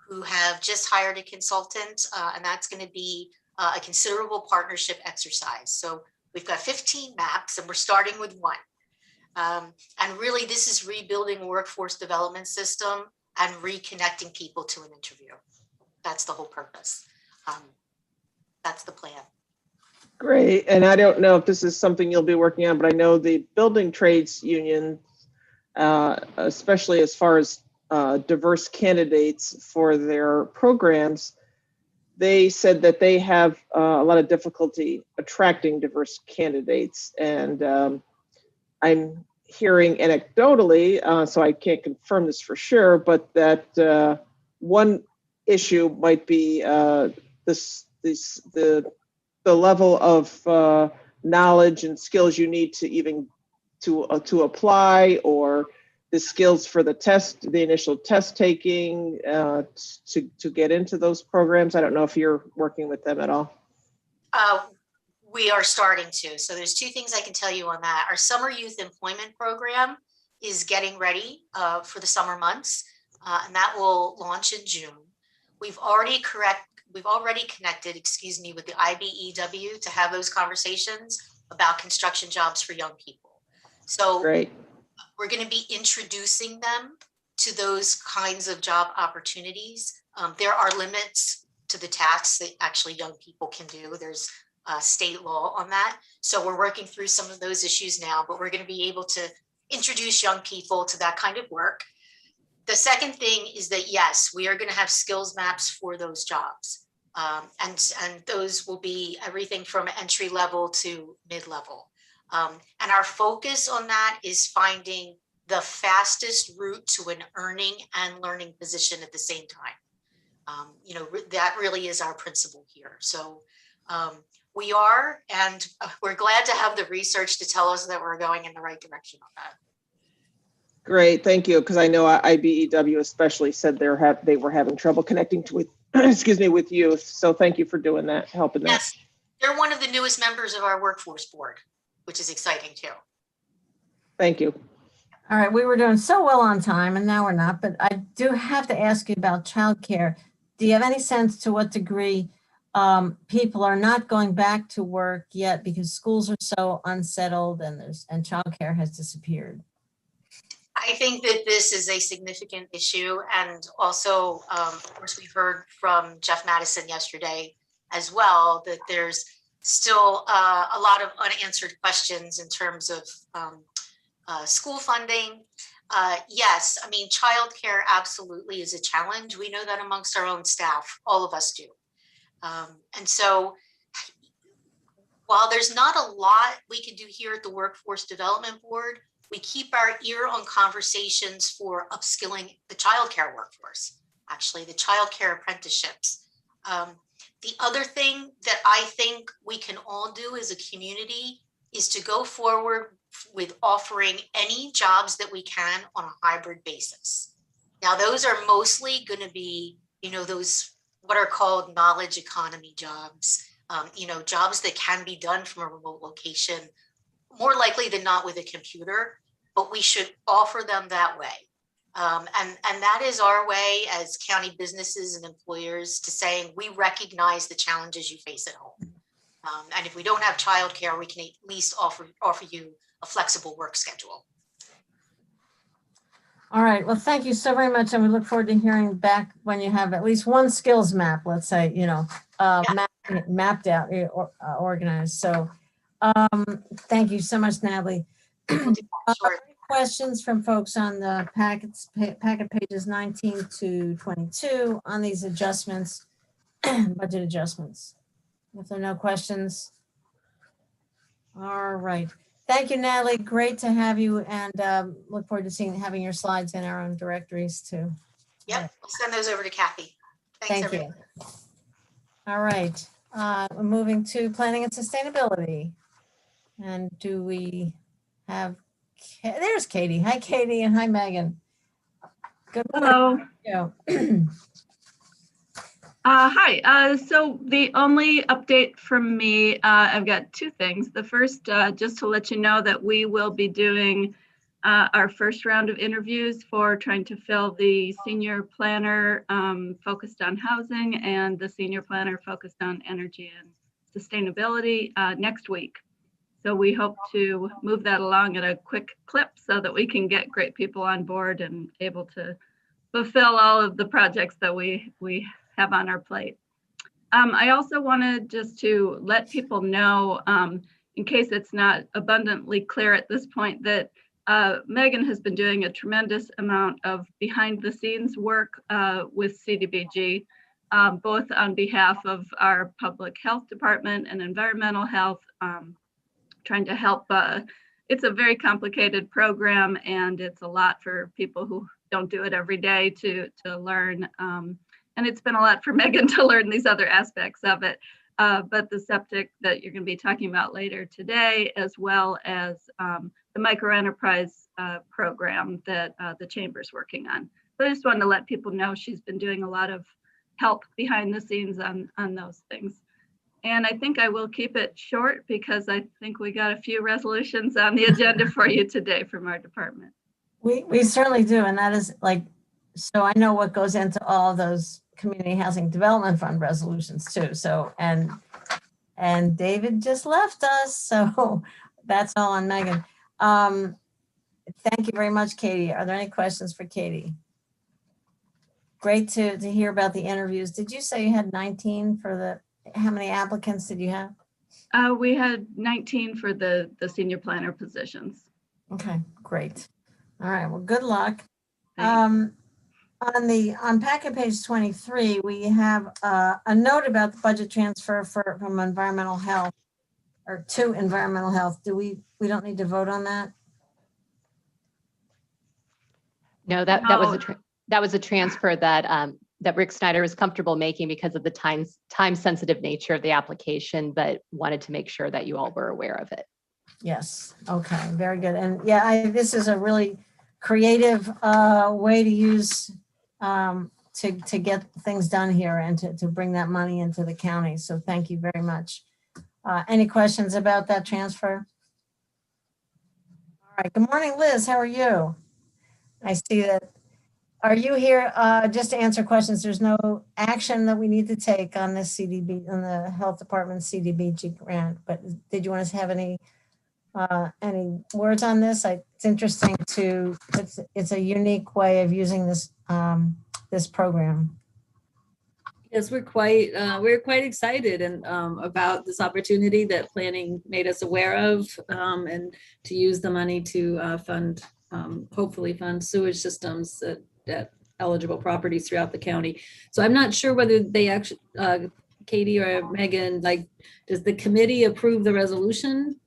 who have just hired a consultant, and that's going to be a considerable partnership exercise. So we've got 15 maps, and we're starting with 1. And really, this is rebuilding a workforce development system and reconnecting people to an interview. That's the whole purpose. That's the plan. Great. And I don't know if this is something you'll be working on, but I know the building trades union, especially as far as diverse candidates for their programs, they said that they have a lot of difficulty attracting diverse candidates. And I'm hearing anecdotally, so I can't confirm this for sure, but that one issue might be the the level of knowledge and skills you need to even to apply, or the skills for the test, the initial test taking to get into those programs? I don't know if you're working with them at all. We are starting to. So there's two things I can tell you on that. Our summer youth employment program is getting ready for the summer months, and that will launch in June. We've already connected, with the IBEW to have those conversations about construction jobs for young people. So Great. we're going to be introducing them to those kinds of job opportunities. There are limits to the tasks that actually young people can do. There's state law on that. So we're working through some of those issues now, but we're going to be able to introduce young people to that kind of work. The second thing is that, yes, we are going to have skills maps for those jobs. And those will be everything from entry level to mid-level. And our focus on that is finding the fastest route to an earning and learning position at the same time. That really is our principle here. So we are, and we're glad to have the research to tell us that we're going in the right direction on that. Great, thank you. Because I know IBEW especially said they were having trouble connecting with with youth. So thank you for doing that, helping that. Yes, they're one of the newest members of our workforce board, which is exciting too. Thank you. All right, we were doing so well on time and now we're not, but I do have to ask you about childcare. Do you have any sense to what degree people are not going back to work yet because schools are so unsettled and childcare has disappeared? I think that this is a significant issue. And also, of course, we heard from Jeff Madison yesterday as well, that there's still a lot of unanswered questions in terms of school funding. Yes, I mean, childcare absolutely is a challenge. We know that amongst our own staff, all of us do. And so while there's not a lot we can do here at the Workforce Development Board, we keep our ear on conversations for upskilling the childcare workforce, actually the childcare apprenticeships. The other thing that I think we can all do as a community is to go forward with offering any jobs that we can on a hybrid basis. Now, those are mostly going to be, those what are called knowledge economy jobs, jobs that can be done from a remote location, more likely than not with a computer, but we should offer them that way. And that is our way as county businesses and employers to saying, we recognize the challenges you face at home. And if we don't have childcare, we can at least offer you a flexible work schedule. All right, well, thank you so very much. And we look forward to hearing back when you have at least one skills map, let's say, mapped out, or organized. So thank you so much, Natalie. Sure. Questions from folks on the packet pages 19 to 22 on these adjustments, budget adjustments. If there are no questions. All right. Thank you, Natalie. Great to have you, and look forward to having your slides in our own directories too. Yep, I'll send those over to Kathy. Thanks, Thank you. All right. We're moving to planning and sustainability. And do we have, there's Katie. Hi, Katie, and hi, Megan. Good morning. Hello. You. Hi. So the only update from me, I've got two things. The first, just to let you know that we will be doing our first round of interviews for trying to fill the senior planner focused on housing and the senior planner focused on energy and sustainability next week. So we hope to move that along at a quick clip so that we can get great people on board and able to fulfill all of the projects that we have on our plate. I also wanted just to let people know, in case it's not abundantly clear at this point, that Megan has been doing a tremendous amount of behind the scenes work with CDBG, both on behalf of our public health department and environmental health, trying to help. It's a very complicated program, and it's a lot for people who don't do it every day to learn. And it's been a lot for Megan to learn these other aspects of it. but the septic that you're going to be talking about later today, as well as the microenterprise program that the chamber's working on. So I just wanted to let people know she's been doing a lot of help behind the scenes on those things. And I think I will keep it short because I think we got a few resolutions on the agenda for you today from our department. We certainly do, and that is like, so I know what goes into all of those Community Housing Development Fund resolutions too. So, and David just left us, so that's all on Megan. Thank you very much, Katie. Are there any questions for Katie? Great to hear about the interviews. Did you say you had 19 for the, how many applicants did you have? We had 19 for the senior planner positions. Okay, great. All right, well, good luck. Thanks. On packet page 23, we have a note about the budget transfer from environmental health or to environmental health. We don't need to vote on that? No, that was a transfer that that Rick Snyder was comfortable making because of the time sensitive nature of the application, but wanted to make sure that you all were aware of it. Yes. Okay. Very good. And yeah, this is a really creative way to use to get things done here and to bring that money into the county. So thank you very much. Any questions about that transfer? All right. Good morning, Liz. How are you? I see that. Are you here just to answer questions? There's no action that we need to take on this CDB, on the health department CDBG grant, but did you want us to have any words on this? It's interesting it's a unique way of using this this program. Yes, we're quite excited and about this opportunity that planning made us aware of, and to use the money to hopefully fund sewage systems at eligible properties throughout the county. So I'm not sure whether they actually, Katie or Megan, like, does the committee approve the resolution?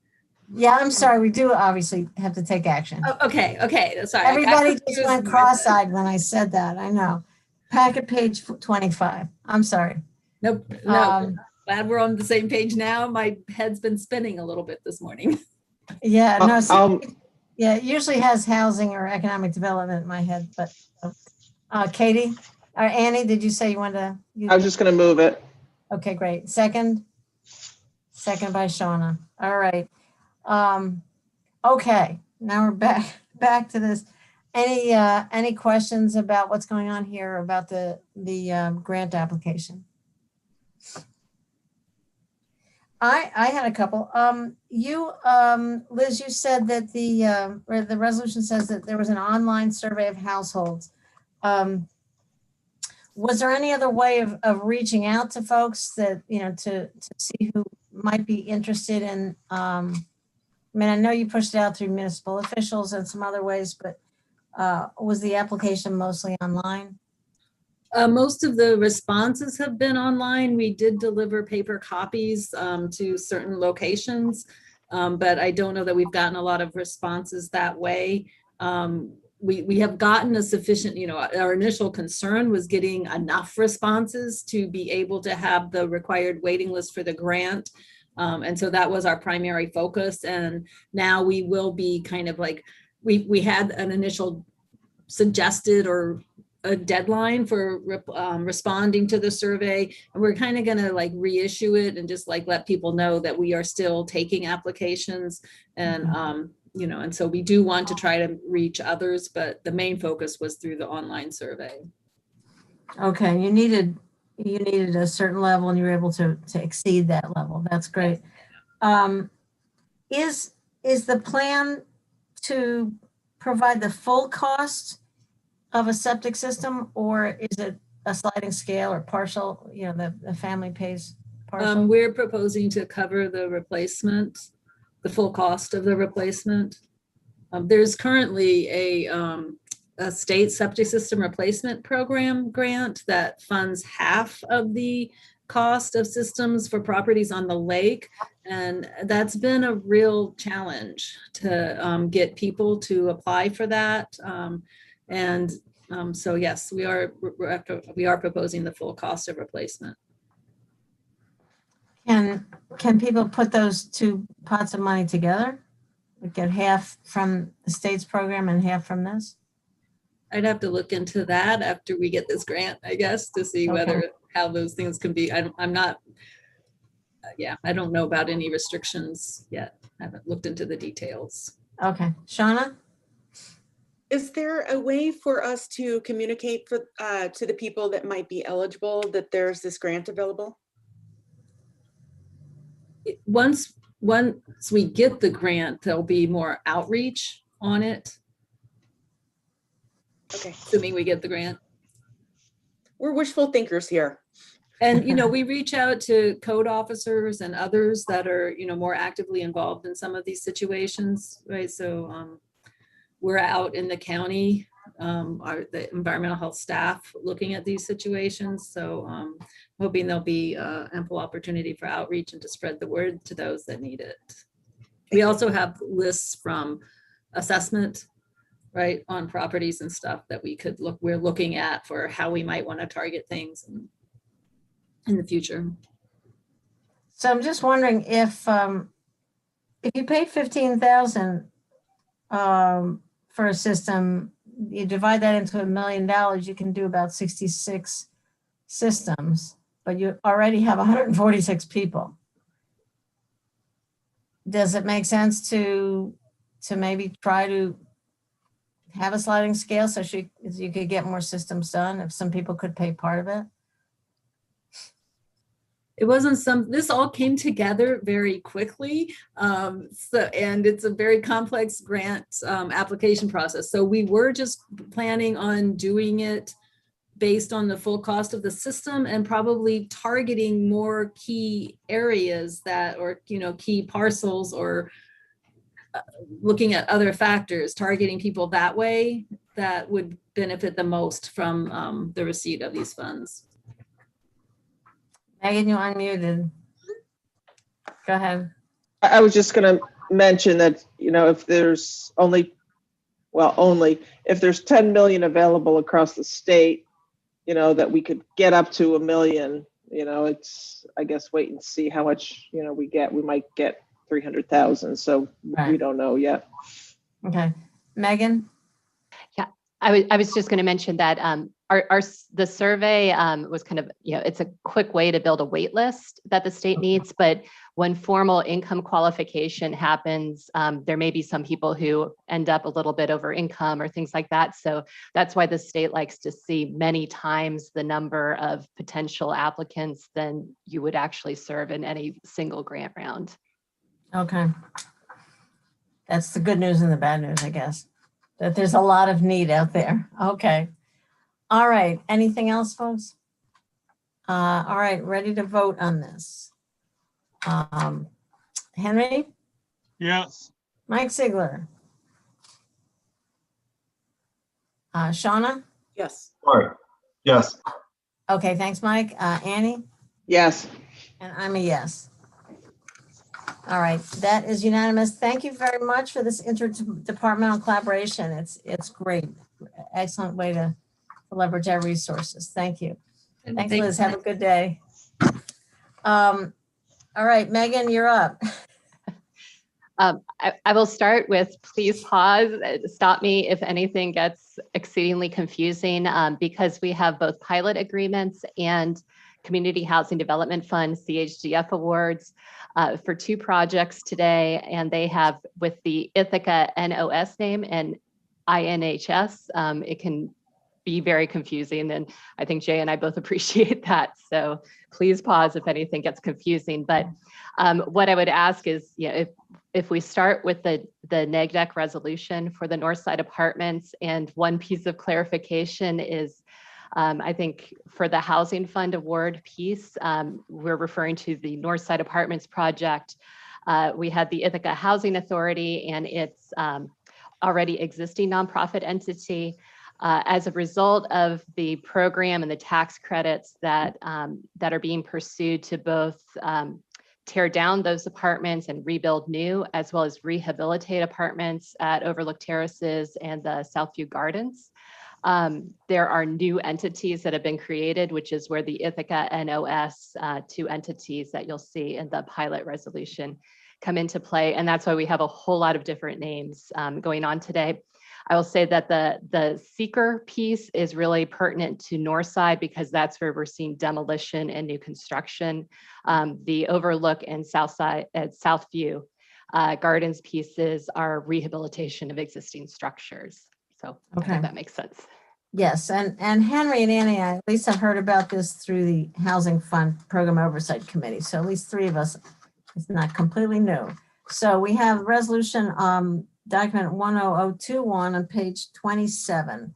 Yeah, I'm sorry. We do obviously have to take action. Oh, okay. Sorry. Everybody just went cross-eyed when I said that. I know. Packet page 25. I'm sorry. Nope. No. Glad we're on the same page now. My head's been spinning a little bit this morning. Yeah. No. Yeah. It usually has housing or economic development in my head, but Katie or Annie, did you say you wanted to? I was just going to move it. Okay, great. Second by Shauna. All right. Okay. Now we're back to this. Any questions about what's going on here about the grant application? I had a couple. Liz, you said that the resolution says that there was an online survey of households. Was there any other way of reaching out to folks that, to see who might be interested in, I mean, I know you pushed it out through municipal officials and some other ways, but was the application mostly online? Most of the responses have been online. We did deliver paper copies to certain locations, but I don't know that we've gotten a lot of responses that way. We have gotten a sufficient, our initial concern was getting enough responses to be able to have the required waiting list for the grant. And so that was our primary focus. And now we will be kind of like, we had an initial suggested or a deadline for responding to the survey, and we're kind of going to like reissue it and just like let people know that we are still taking applications, and and so we do want to try to reach others, but the main focus was through the online survey. Okay, you needed a certain level and you were able to exceed that level. That's great. Is the plan to provide the full cost of a septic system, or is it a sliding scale or partial, the family pays partial? We're proposing to cover the replacement, the full cost of the replacement. There's currently a state septic system replacement program grant that funds half of the cost of systems for properties on the lake. And that's been a real challenge to get people to apply for that. So yes, we are proposing the full cost of replacement. Can people put those two pots of money together? Like get half from the state's program and half from this? I'd have to look into that after we get this grant, I guess, to see whether, how those things can be, I'm not, yeah, I don't know about any restrictions yet. I haven't looked into the details. Okay, Shauna? Is there a way for us to communicate for, to the people that might be eligible that there's this grant available? Once we get the grant, there'll be more outreach on it, Okay, assuming we get the grant. we're wishful thinkers here. And, you know, we reach out to code officers and others that are, you know, more actively involved in some of these situations, right? So we're out in the county, the environmental health staff looking at these situations. So hoping there'll be ample opportunity for outreach and to spread the word to those that need it. We also have lists from assessment, right, on properties and stuff that we're looking at for how we might want to target things in the future. So I'm just wondering if you pay $15,000 for a system, you divide that into $1 million, you can do about 66 systems, but you already have 146 people. Does it make sense to maybe try to have a sliding scale so you could get more systems done if some people could pay part of it? It wasn't this all came together very quickly. And it's a very complex grant application process. So we were just planning on doing it based on the full cost of the system and probably targeting more key areas or, you know, key parcels or looking at other factors, targeting people that way that would benefit the most from the receipt of these funds. Megan, you unmuted. Go ahead. I was just going to mention that, you know, if there's only if there's 10 million available across the state, you know, that we could get up to 1 million, you know, it's, I guess, wait and see how much, you know, we might get 300,000. So Right. We don't know yet. Okay. Megan? Yeah, I was just going to mention that the survey was kind of, you know, it's a quick way to build a wait list that the state needs, but when formal income qualification happens, there may be some people who end up a little bit over income or things like that. So that's why the state likes to see many times the number of potential applicants than you would actually serve in any single grant round. Okay. That's the good news and the bad news, I guess, that there's a lot of need out there. Okay. All right. Anything else, folks? All right. Ready to vote on this. Henry? Yes. Mike Sigler? Shauna? Yes. Sorry. Yes. Okay. Thanks, Mike. Annie? Yes. And I'm a yes. All right, that is unanimous. Thank you very much for this interdepartmental collaboration. It's great. Excellent way to leverage our resources. Thank you. Thanks, Liz. Have a good day. All right, Megan, you're up. I will start with, please pause, stop me if anything gets exceedingly confusing, because we have both pilot agreements and Community Housing Development Fund, CHDF awards for 2 projects today, and they have, with the Ithaca NOS name and INHS, it can be very confusing, and I think Jay and I both appreciate that. So please pause if anything gets confusing. But what I would ask is, you know, if we start with the neg deck resolution for the Northside Apartments, and one piece of clarification is, I think for the Housing Fund Award piece, we're referring to the Northside Apartments project. We had the Ithaca Housing Authority and its already existing nonprofit entity. As a result of the program and the tax credits that are being pursued to both tear down those apartments and rebuild new, as well as rehabilitate apartments at Overlook Terraces and the Southview Gardens. There are new entities that have been created, which is where the Ithaca NOS, 2 entities that you'll see in the pilot resolution come into play. And that's why we have a whole lot of different names going on today. I will say that the seeker piece is really pertinent to Northside because that's where we're seeing demolition and new construction. The Overlook and Southview Gardens pieces are rehabilitation of existing structures. So I Okay. hope that makes sense. Yes, and Henry and Annie, I at least have heard about this through the Housing Fund Program Oversight Committee. So at least 3 of us, it's not completely new. So we have resolution document 10021 on page 27.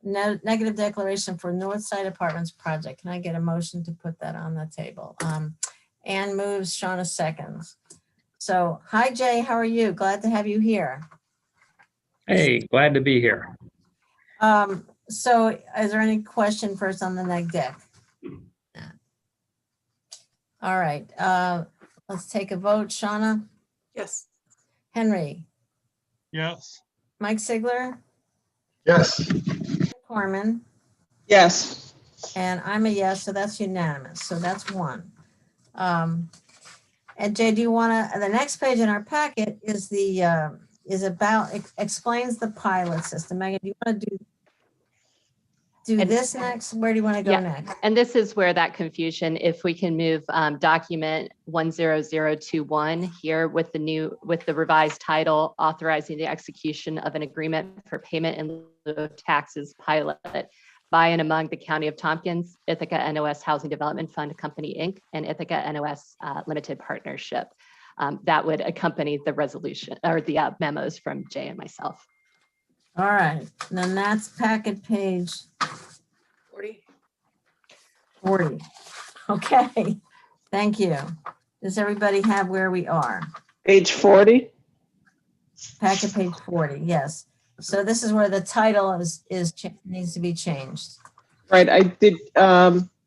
Negative declaration for Northside Apartments project. Can I get a motion to put that on the table? Ann moves, Shauna seconds. So, hi Jay, how are you? Glad to have you here. Hey, glad to be here. So is there any question first on the neg deck? All right, let's take a vote. Shauna, Yes. Henry, Yes. Mike Sigler, Yes. Koreman, Yes. and I'm a yes, so that's unanimous. So that's 1. And Jay, do you want to, the next page in our packet is the, explains the pilot system. Megan, do you want to do this next? Where do you want to go next? And this is where that confusion, if we can move document 10021 here with the revised title, authorizing the execution of an agreement for payment in lieu of taxes pilot by and among the County of Tompkins, Ithaca NOS Housing Development Fund Company, Inc., and Ithaca NOS Limited Partnership. That would accompany the resolution or the memos from Jay and myself. All right, and then that's packet page 40. Okay, thank you. Does everybody have where we are? Page 40. Packet page 40, yes. So this is where the title needs to be changed. Right, I did,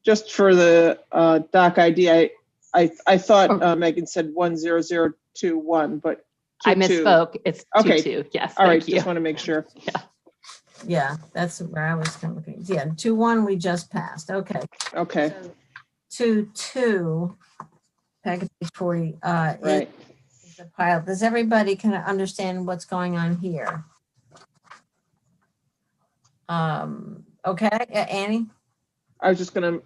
just for the doc ID, I thought Megan said 10021, but I 22. misspoke. It's 22. Okay. Yes. All right, thank you. just want to make sure. Yeah, that's where I was kind of looking. Yeah, 2-1 we just passed. Okay. Okay, 2-2, packet page 40 right. is the pilot. Does everybody kind of understand what's going on here? Okay, Annie? I was just gonna,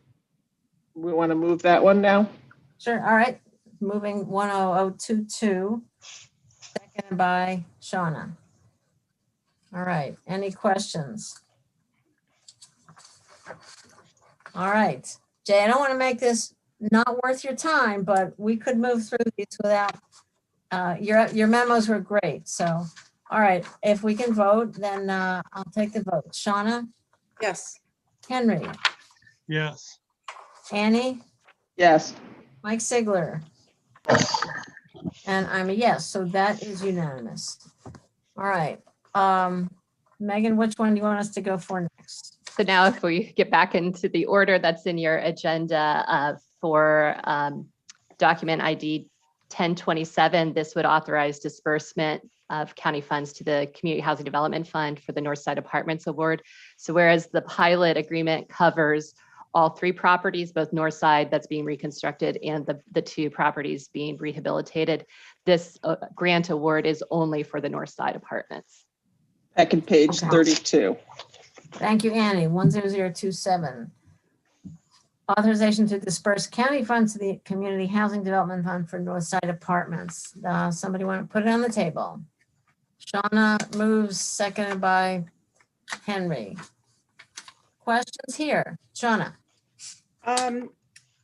we want to move that one now? Sure, all right. Moving 10022, seconded by Shauna. All right, any questions? All right, Jay, I don't want to make this not worth your time, but we could move through these without, your memos were great. So, all right, if we can vote, then I'll take the vote. Shauna, Yes. Henry, Yes. Annie, Yes. Mike Sigler, and I'm a yes, so that is unanimous. All right, Megan, which one do you want us to go for next? So now if we get back into the order that's in your agenda for document ID 1027, this would authorize disbursement of county funds to the Community Housing Development Fund for the Northside Apartments Award. So whereas the pilot agreement covers all 3 properties, both Northside that's being reconstructed and the 2 properties being rehabilitated, this grant award is only for the Northside Apartments. Second page Okay. 32. Thank you, Annie. 10027. Authorization to disperse county funds to the Community Housing Development Fund for Northside Apartments. Somebody want to put it on the table? Shauna moves, seconded by Henry. Questions here? Shauna?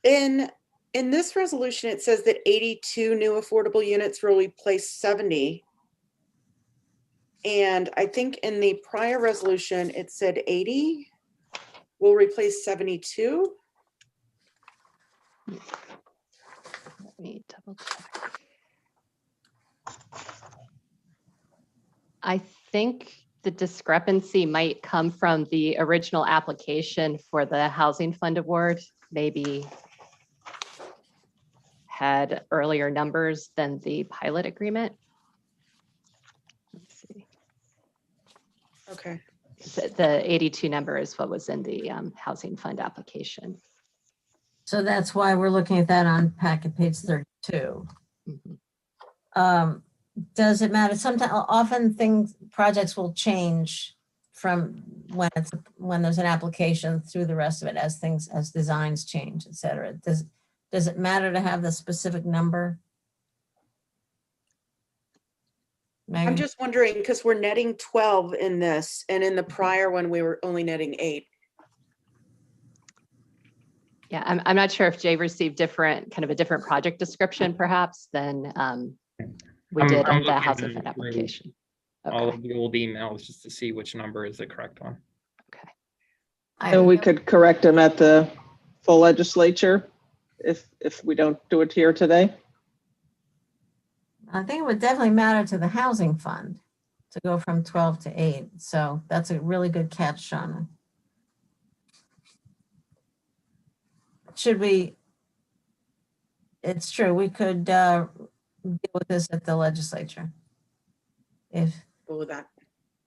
In this resolution, it says that 82 new affordable units will replace 70. And I think in the prior resolution, it said 80 will replace 72. Let me double check. I think the discrepancy might come from the original application for the Housing Fund Award, maybe had earlier numbers than the pilot agreement. Let's see. Okay. The 82 number is what was in the housing fund application. So that's why we're looking at that on packet page 32. Mhm. Does it matter? Sometimes, often projects will change from when there's an application through the rest of it as designs change, et cetera. Does it matter to have the specific number? I'm Megan? just wondering, because we're netting 12 in this, and in the prior one, we were only netting 8. Yeah, I'm not sure if Jay received kind of a different project description perhaps than we did I'm in the looking housing fund through application. all Okay, of the old emails just to see which number is the correct one. okay. And we could correct them at the full legislature if we don't do it here today. I think it would definitely matter to the housing fund to go from 12 to 8. So that's a really good catch, Shauna. It's true, we could deal with this at the legislature. Go with that.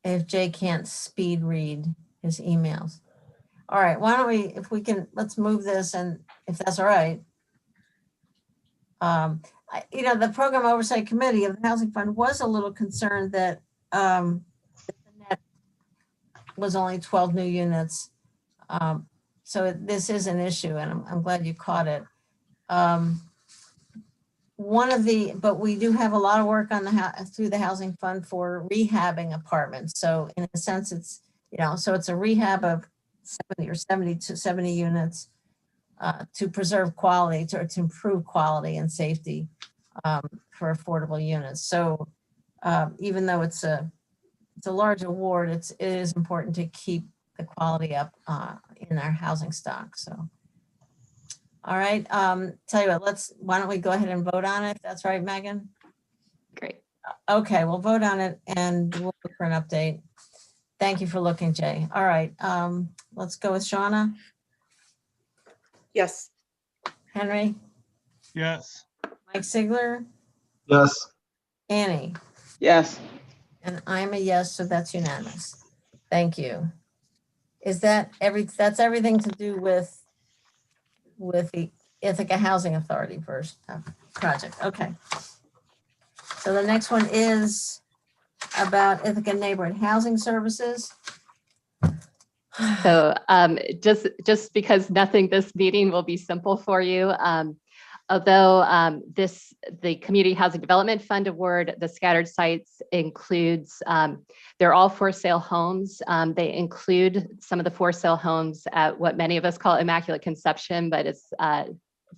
If Jay can't speed read his emails. All right, why don't we, let's move this, and if that's all right. The Program Oversight Committee of the Housing Fund was a little concerned that the net was only 12 new units. So this is an issue, and I'm glad you caught it. But we do have a lot of work on through the Housing Fund for rehabbing apartments. So in a sense, it's, so it's a rehab of 70 units to preserve quality, to improve quality and safety for affordable units. So even though it's a large award, it is important to keep the quality up in our housing stock. So, all right, tell you what, why don't we go ahead and vote on it? If that's right, Megan? Great. Okay, we'll vote on it and we'll look for an update. Thank you for looking, Jay. All right, let's go with Shauna. Yes. Henry, Yes. Mike Sigler, Yes. Annie, Yes. and I'm a yes, so that's unanimous. Thank you. Is that that's everything to do with the Ithaca Housing Authority first project? Okay. So the next one is about Ithaca Neighborhood Housing Services. So just because this meeting will be simple for you, although the Community Housing Development Fund Award, the scattered sites includes, they're all for sale homes. They include some of the for sale homes at what many of us call Immaculate Conception, but it's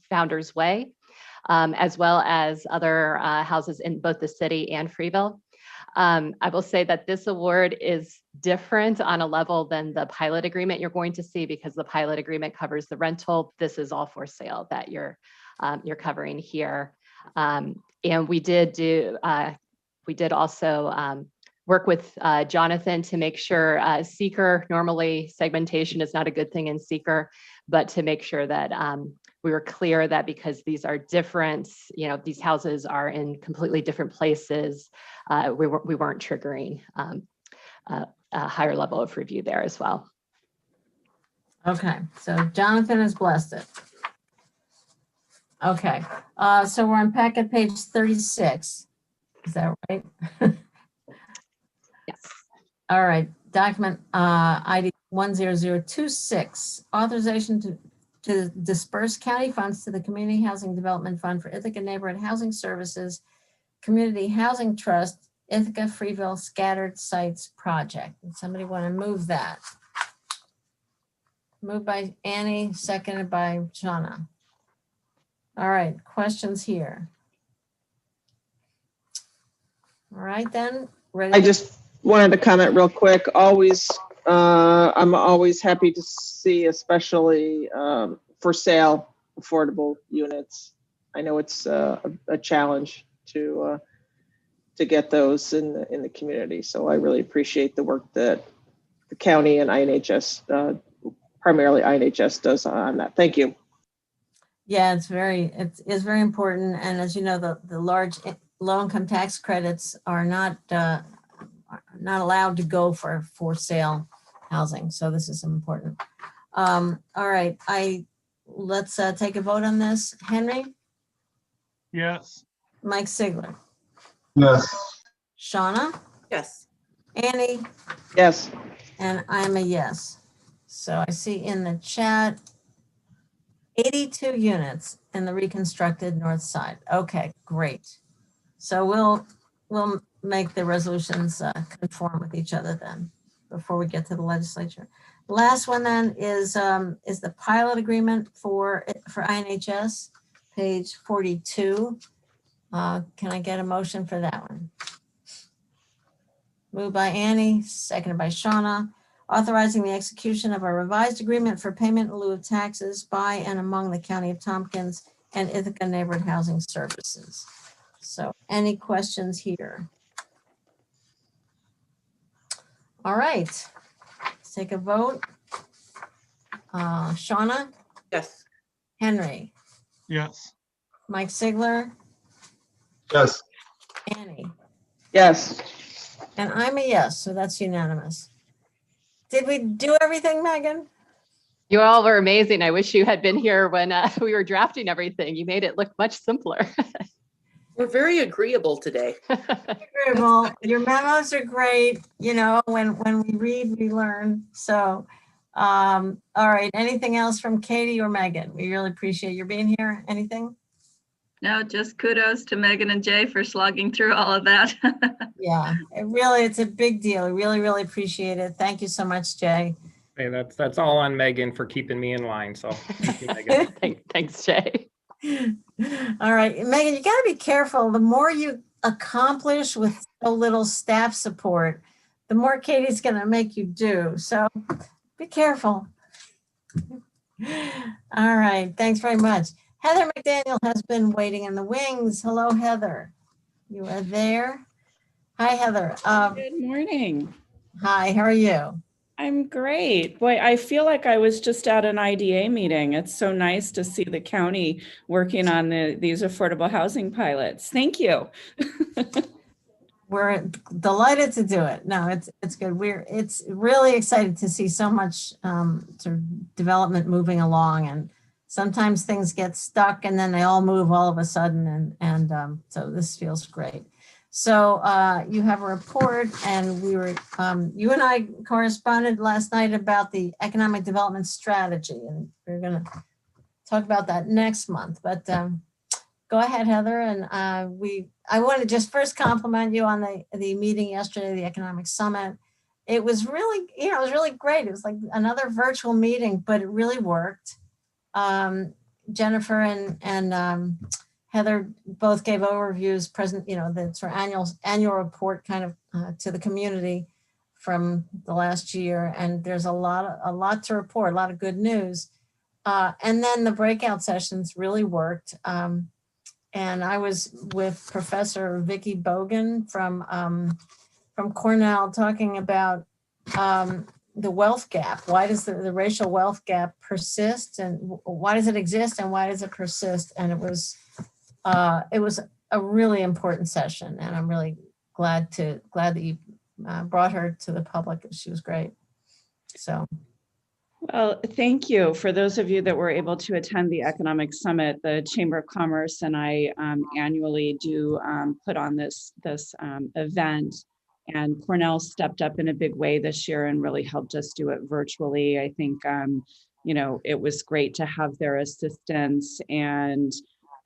Founder's Way, as well as other houses in both the city and Freeville. I will say that this award is different on a level than the pilot agreement you're going to see, because the pilot agreement covers the rental. This is all for sale that you're covering here. And we did also work with Jonathan to make sure seeker, normally segmentation is not a good thing in seeker, but to make sure that we were clear that because these are different, these houses are in completely different places, we weren't triggering a higher level of review there as well. Okay, so Jonathan has blessed it. Okay, so we're on packet page 36. Is that right? Yes. All right, document ID 10026, authorization to disperse county funds to the Community Housing Development Fund for Ithaca Neighborhood Housing Services, Community Housing Trust, Ithaca Freeville Scattered Sites Project. Does somebody want to move that? Moved by Annie, seconded by Shauna. All right, questions here? All right, then. Ready? I just wanted to comment real quick. I'm always happy to see, especially for sale, affordable units. I know it's a challenge to get those in the community. So I really appreciate the work that the county and INHS, primarily INHS, does on that. Thank you. Yeah, it's very important. And as you know, the large low-income tax credits are not allowed to go for sale housing. So this is important. All right, let's take a vote on this. Henry, Yes. Mike Sigler, Yes. Shauna, Yes. Annie, Yes. and I'm a yes. So I see in the chat 82 units in the reconstructed north side. Okay, great. So we'll make the resolutions conform with each other then before we get to the legislature. The last one then is the pilot agreement for INHS, page 42. Can I get a motion for that one? Moved by Annie, seconded by Shauna, authorizing the execution of a revised agreement for payment in lieu of taxes by and among the County of Tompkins and Ithaca Neighborhood Housing Services. So any questions here? All right, let's take a vote. Shauna, Yes. Henry, Yes. Mike Sigler, Yes. Annie, Yes. and I'm a yes, so that's unanimous. Did we do everything, Megan? You all were amazing. I wish you had been here when we were drafting everything. You made it look much simpler. We're very agreeable today. Agreeable. Your memos are great. You know, when we read, we learn. So, all right. Anything else from Katie or Megan? We really appreciate your being here. Anything? No, just kudos to Megan and Jay for slogging through all of that. Yeah, it's a big deal. I really, really appreciate it. Thank you so much, Jay. Hey, that's all on Megan for keeping me in line. So thank you, Megan. Thanks, Jay. All right, Megan, you got to be careful. The more you accomplish with so little staff support, the more Katie's going to make you do. So be careful. All right, thanks very much. Heather McDaniel has been waiting in the wings. Hello, Heather. You are there. Hi, Heather. Good morning. Hi, how are you? I'm great. Boy, I feel like I was just at an IDA meeting. It's so nice to see the county working on these affordable housing pilots. Thank you. We're delighted to do it. No, it's good. It's really excited to see so much sort of development moving along, and sometimes things get stuck and then they all move all of a sudden, and so this feels great. So you have a report, and we were you and I corresponded last night about the economic development strategy, and we're going to talk about that next month. But go ahead, Heather. And I want to just first compliment you on the meeting yesterday, the economic summit. It was really, it was really great. It was like another virtual meeting, but it really worked. Jennifer and Heather both gave overviews, the sort of annual report kind of to the community from the last year. And there's a lot to report, a lot of good news. And then the breakout sessions really worked. And I was with Professor Vicki Bogan from Cornell talking about the wealth gap. Why does the racial wealth gap persist, and why does it exist, and why does it persist? And it was a really important session, and I'm really glad that you brought her to the public. She was great. So. Well, thank you. For those of you that were able to attend the Economic Summit, the Chamber of Commerce and I annually do put on this event, and Cornell stepped up in a big way this year and really helped us do it virtually. I think, it was great to have their assistance, and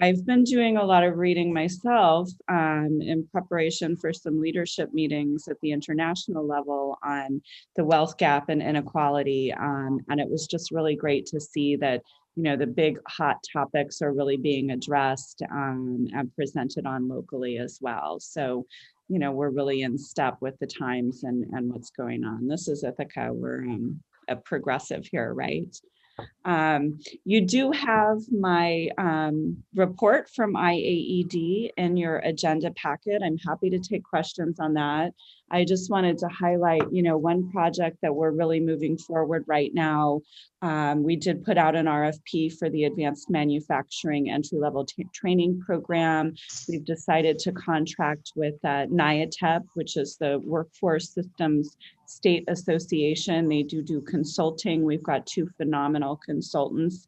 I've been doing a lot of reading myself in preparation for some leadership meetings at the international level on the wealth gap and inequality. And it was just really great to see that, the big hot topics are really being addressed and presented on locally as well. So, we're really in step with the times and what's going on. This is Ithaca. We're a progressive here, right? You do have my report from IAED in your agenda packet. I'm happy to take questions on that. I just wanted to highlight, one project that we're really moving forward right now. We did put out an RFP for the Advanced Manufacturing Entry-Level Training Program. We've decided to contract with NIATEP, which is the Workforce Systems State Association. They do consulting. We've got 2 phenomenal consultants.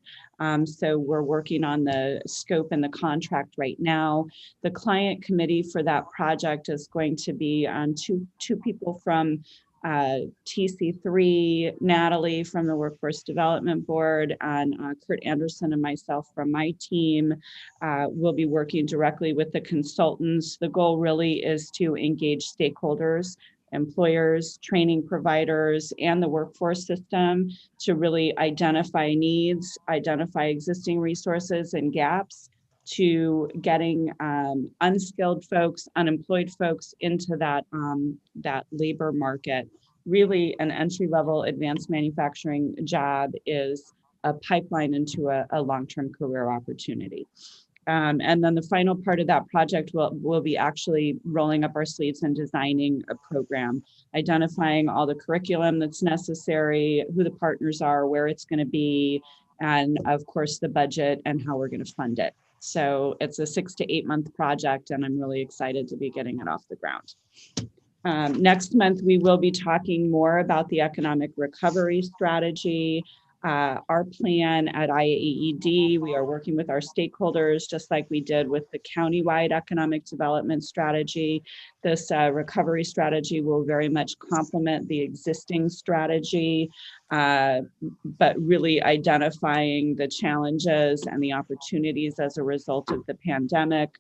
So we're working on the scope and the contract right now. The client committee for that project is going to be two people from TC3, Natalie from the Workforce Development Board, and Kurt Anderson and myself from my team. We'll be working directly with the consultants. The goal really is to engage stakeholders, employers, training providers, and the workforce system to really identify needs, identify existing resources and gaps, to getting unskilled folks, unemployed folks into that labor market. Really, an entry-level advanced manufacturing job is a pipeline into a long-term career opportunity. And then the final part of that project will be actually rolling up our sleeves and designing a program, identifying all the curriculum that's necessary, who the partners are, where it's going to be, and of course the budget and how we're going to fund it. So it's a 6 to 8 month project, and I'm really excited to be getting it off the ground. Next month, we will be talking more about the economic recovery strategy. Our plan at IAED, we are working with our stakeholders, just like we did with the countywide economic development strategy. This recovery strategy will very much complement the existing strategy, but really identifying the challenges and the opportunities as a result of the pandemic,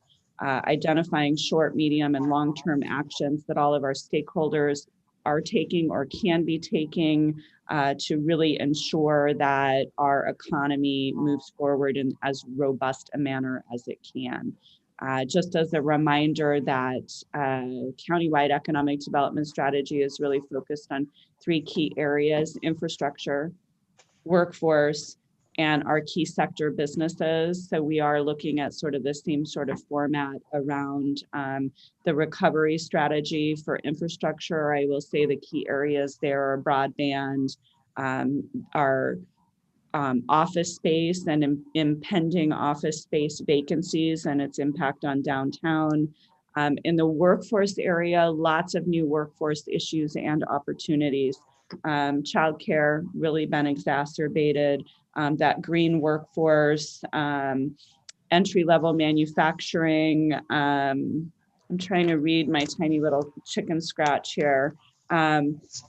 identifying short, medium, and long-term actions that all of our stakeholders are taking or can be taking to really ensure that our economy moves forward in as robust a manner as it can. Just as a reminder that countywide economic development strategy is really focused on 3 key areas: infrastructure, workforce, and our key sector businesses. So we are looking at sort of the same sort of format around the recovery strategy for infrastructure. I will say the key areas there are broadband, our office space and impending office space vacancies and its impact on downtown. In the workforce area, lots of new workforce issues and opportunities. Childcare really been exacerbated. That green workforce, entry-level manufacturing. I'm trying to read my tiny little chicken scratch here.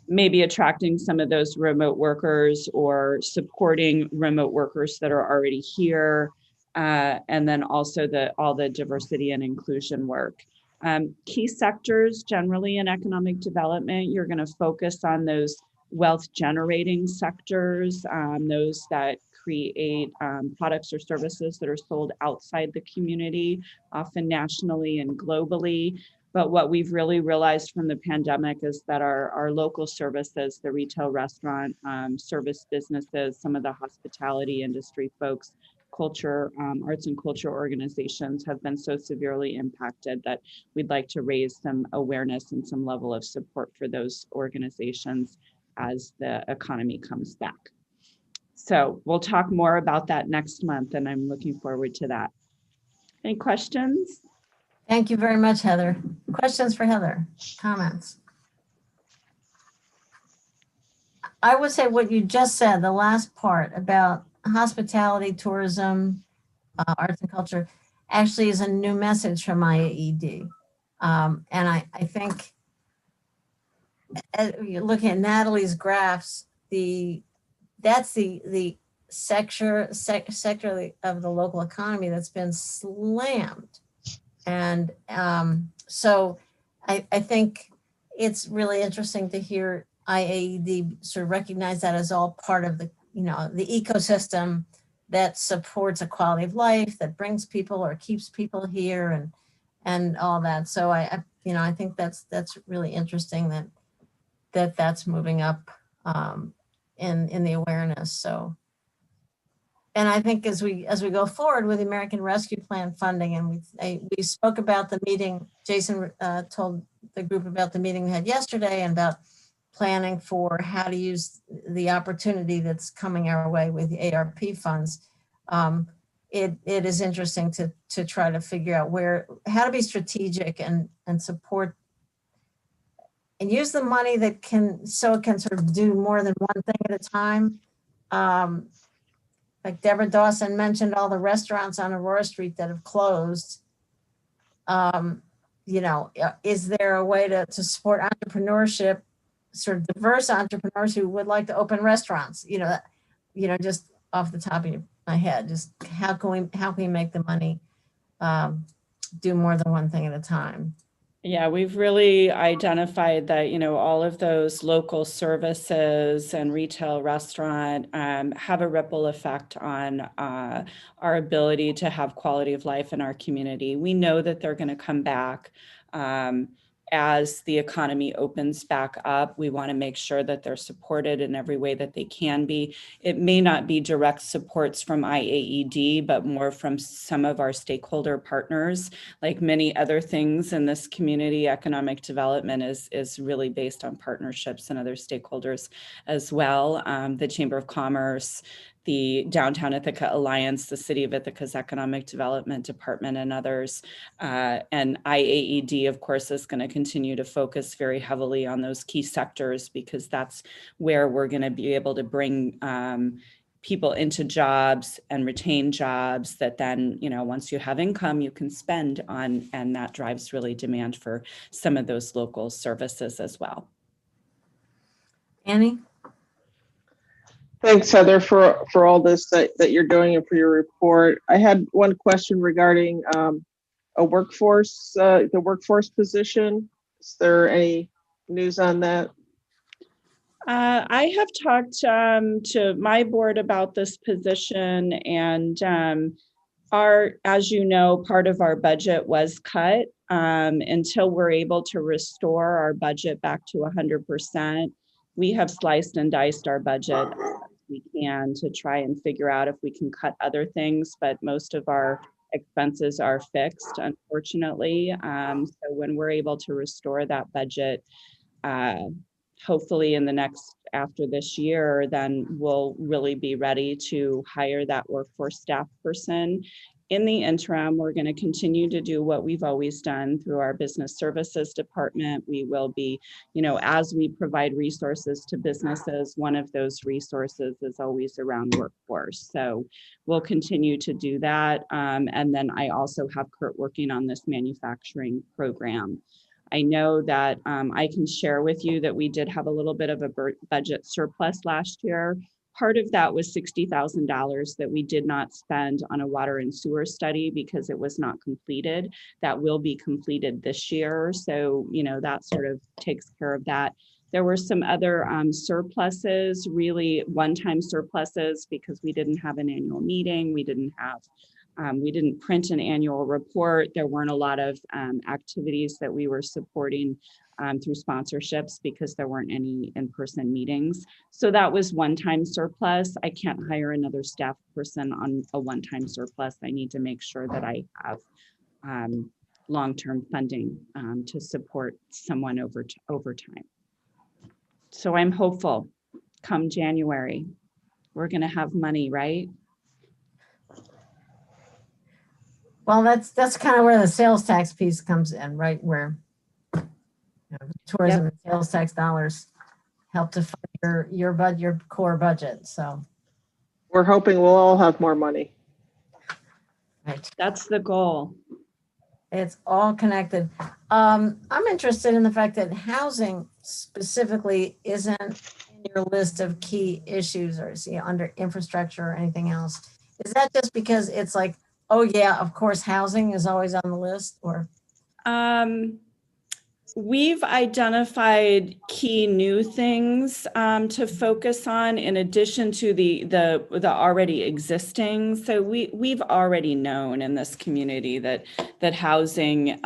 Maybe attracting some of those remote workers or supporting remote workers that are already here. And then also all the diversity and inclusion work. Key sectors generally in economic development, you're going to focus on those wealth generating sectors, those that create products or services that are sold outside the community, often nationally and globally. But what we've really realized from the pandemic is that our local services, the retail, restaurant, service businesses, some of the hospitality industry folks, culture, arts and culture organizations have been so severely impacted that we'd like to raise some awareness and some level of support for those organizations as the economy comes back. So we'll talk more about that next month, and I'm looking forward to that. Any questions? Thank you very much, Heather. Questions for Heather? Comments? I would say what you just said, the last part about hospitality, tourism, arts and culture, actually is a new message from IAED. And I think you're looking at Natalie's graphs, that's the sector of the local economy that's been slammed. And so I think it's really interesting to hear IAED sort of recognize that as all part of the ecosystem that supports a quality of life, that brings people or keeps people here and all that. So I think that's really interesting that's moving up in the awareness. So, and I think as we go forward with the American Rescue Plan funding, and we spoke about the meeting, Jason told the group about the meeting we had yesterday and about planning for how to use the opportunity that's coming our way with the ARP funds. It is interesting to try to figure out how to be strategic and support and use the money that so it can sort of do more than one thing at a time. Like Deborah Dawson mentioned, all the restaurants on Aurora Street that have closed. You know, is there a way to support entrepreneurship, sort of diverse entrepreneurs who would like to open restaurants? You know, just off the top of my head, just how can we make the money do more than one thing at a time? Yeah, we've really identified that, you know, all of those local services and retail restaurant have a ripple effect on our ability to have quality of life in our community. We know that they're going to come back as the economy opens back up. We want to make sure that they're supported in every way that they can be. It may not be direct supports from IAED, but more from some of our stakeholder partners. Like many other things in this community, economic development is really based on partnerships and other stakeholders as well. The Chamber of Commerce, the Downtown Ithaca Alliance, the City of Ithaca's Economic Development Department, and others. And IAED, of course, is going to continue to focus very heavily on those key sectors because that's where we're going to be able to bring people into jobs and retain jobs that then, you know, once you have income, you can spend on, and that drives really demand for some of those local services as well. Annie? Thanks, Heather, for all this that you're doing and for your report. I had one question regarding the workforce position. Is there any news on that? I have talked to my board about this position, and as you know, part of our budget was cut until we're able to restore our budget back to 100%. We have sliced and diced our budget as we can to try and figure out if we can cut other things, but most of our expenses are fixed, unfortunately. So when we're able to restore that budget, hopefully after this year, then we'll really be ready to hire that workforce staff person. In the interim, we're going to continue to do what we've always done through our business services department. We will be, you know, as we provide resources to businesses, one of those resources is always around workforce. So we'll continue to do that. And then I also have Kurt working on this manufacturing program. I know that I can share with you that we did have a little bit of a budget surplus last year. Part of that was $60,000 that we did not spend on a water and sewer study because it was not completed. That will be completed this year. So, you know, that sort of takes care of that. There were some other surpluses, really one-time surpluses, because we didn't have an annual meeting. We didn't print an annual report. There weren't a lot of activities that we were supporting through sponsorships because there weren't any in-person meetings. So that was one-time surplus. I can't hire another staff person on a one-time surplus. I need to make sure that I have long-term funding to support someone over time. So I'm hopeful come January, we're gonna have money, right? Well, that's kind of where the sales tax piece comes in, right? Where tourism and sales tax dollars help to fund your core budget. So We're hoping we'll all have more money. right. That's the goal. It's all connected. I'm interested in the fact that housing specifically isn't in your list of key issues or under infrastructure or anything else. Is that just because it's like, oh yeah, of course, housing is always on the list, or? We've identified key new things to focus on in addition to the already existing. So we've already known in this community that housing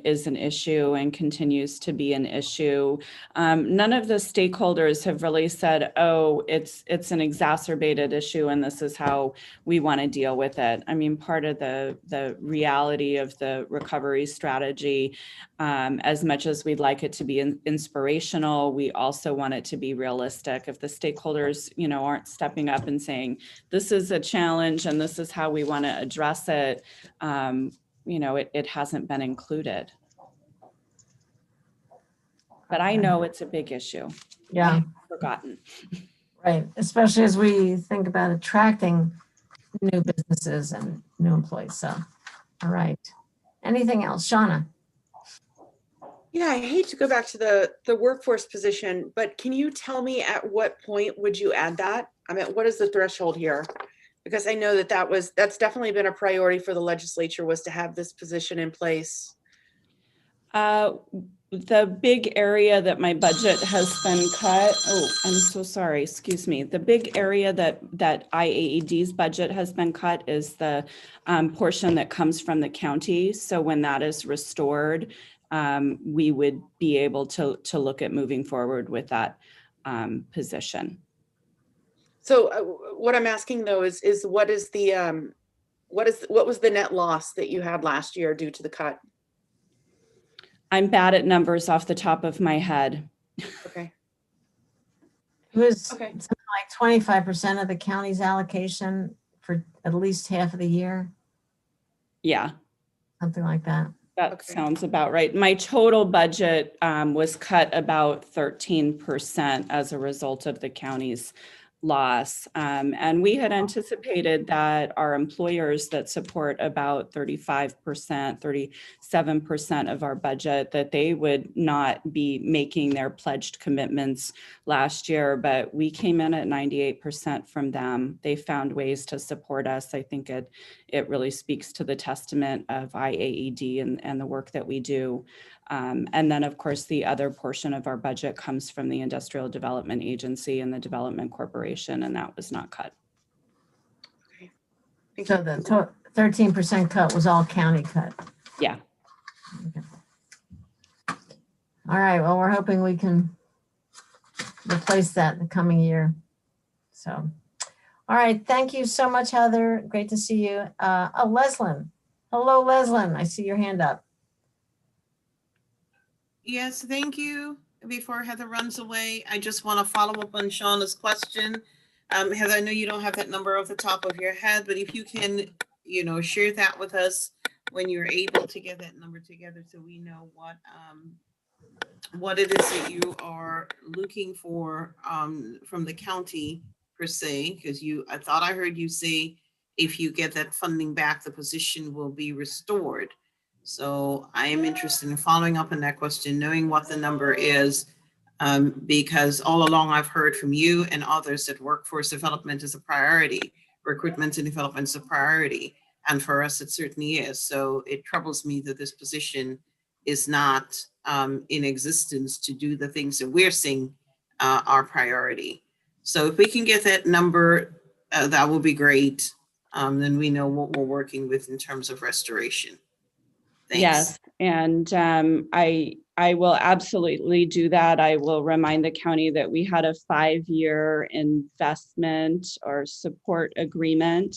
is an issue and continues to be an issue. None of the stakeholders have really said, oh, it's an exacerbated issue and this is how we want to deal with it. I mean, part of the reality of the recovery strategy, as much as we'd like it to be inspirational, we also want it to be realistic. If the stakeholders, aren't stepping up and saying, this is a challenge and this is how we want to address it, it hasn't been included. But I know it's a big issue. Yeah. I haven't forgotten. Right, especially as we think about attracting new businesses and new employees. So, all right. Anything else, Shauna? Yeah, I hate to go back to the workforce position, but can you tell me at what point would you add that? I mean, what is the threshold here? Because I know that's definitely been a priority for the legislature, was to have this position in place. The big area that my budget has been cut, I'm so sorry, excuse me. The big area that IAED's budget has been cut is the portion that comes from the county. So when that is restored, we would be able to look at moving forward with that position. So what I'm asking though is what was the net loss that you had last year due to the cut? I'm bad at numbers off the top of my head. Okay. It was something like 25% of the county's allocation for at least half of the year. Yeah. Something like that. That sounds about right. My total budget was cut about 13% as a result of the county's loss. And we had anticipated that our employers that support about 35%, 37% of our budget, that they would not be making their pledged commitments last year, but we came in at 98% from them. They found ways to support us. I think it really speaks to the testament of IAED and the work that we do. And then, of course, the other portion of our budget comes from the Industrial Development Agency and the Development Corporation, and that was not cut. Okay. So the 13% cut was all county cut. Yeah. Okay. All right. Well, we're hoping we can replace that in the coming year. So, all right. Thank you so much, Heather. Great to see you. Leslyn. Hello, Leslyn. I see your hand up. Yes, thank you. Before Heather runs away, I just want to follow up on Shauna's question. Heather, I know you don't have that number off the top of your head, but if you can, share that with us when you're able to get that number together, so we know what it is that you are looking for from the county per se, because I thought I heard you say if you get that funding back, the position will be restored. So I am interested in following up on that question, knowing what the number is, because all along I've heard from you and others that workforce development is a priority, recruitment and development is a priority, and for us it certainly is. So it troubles me that this position is not in existence to do the things that we're seeing our priority. So if we can get that number, that will be great. Then we know what we're working with in terms of restoration. Thanks. Yes, and I will absolutely do that. I will remind the county that we had a 5-year investment or support agreement,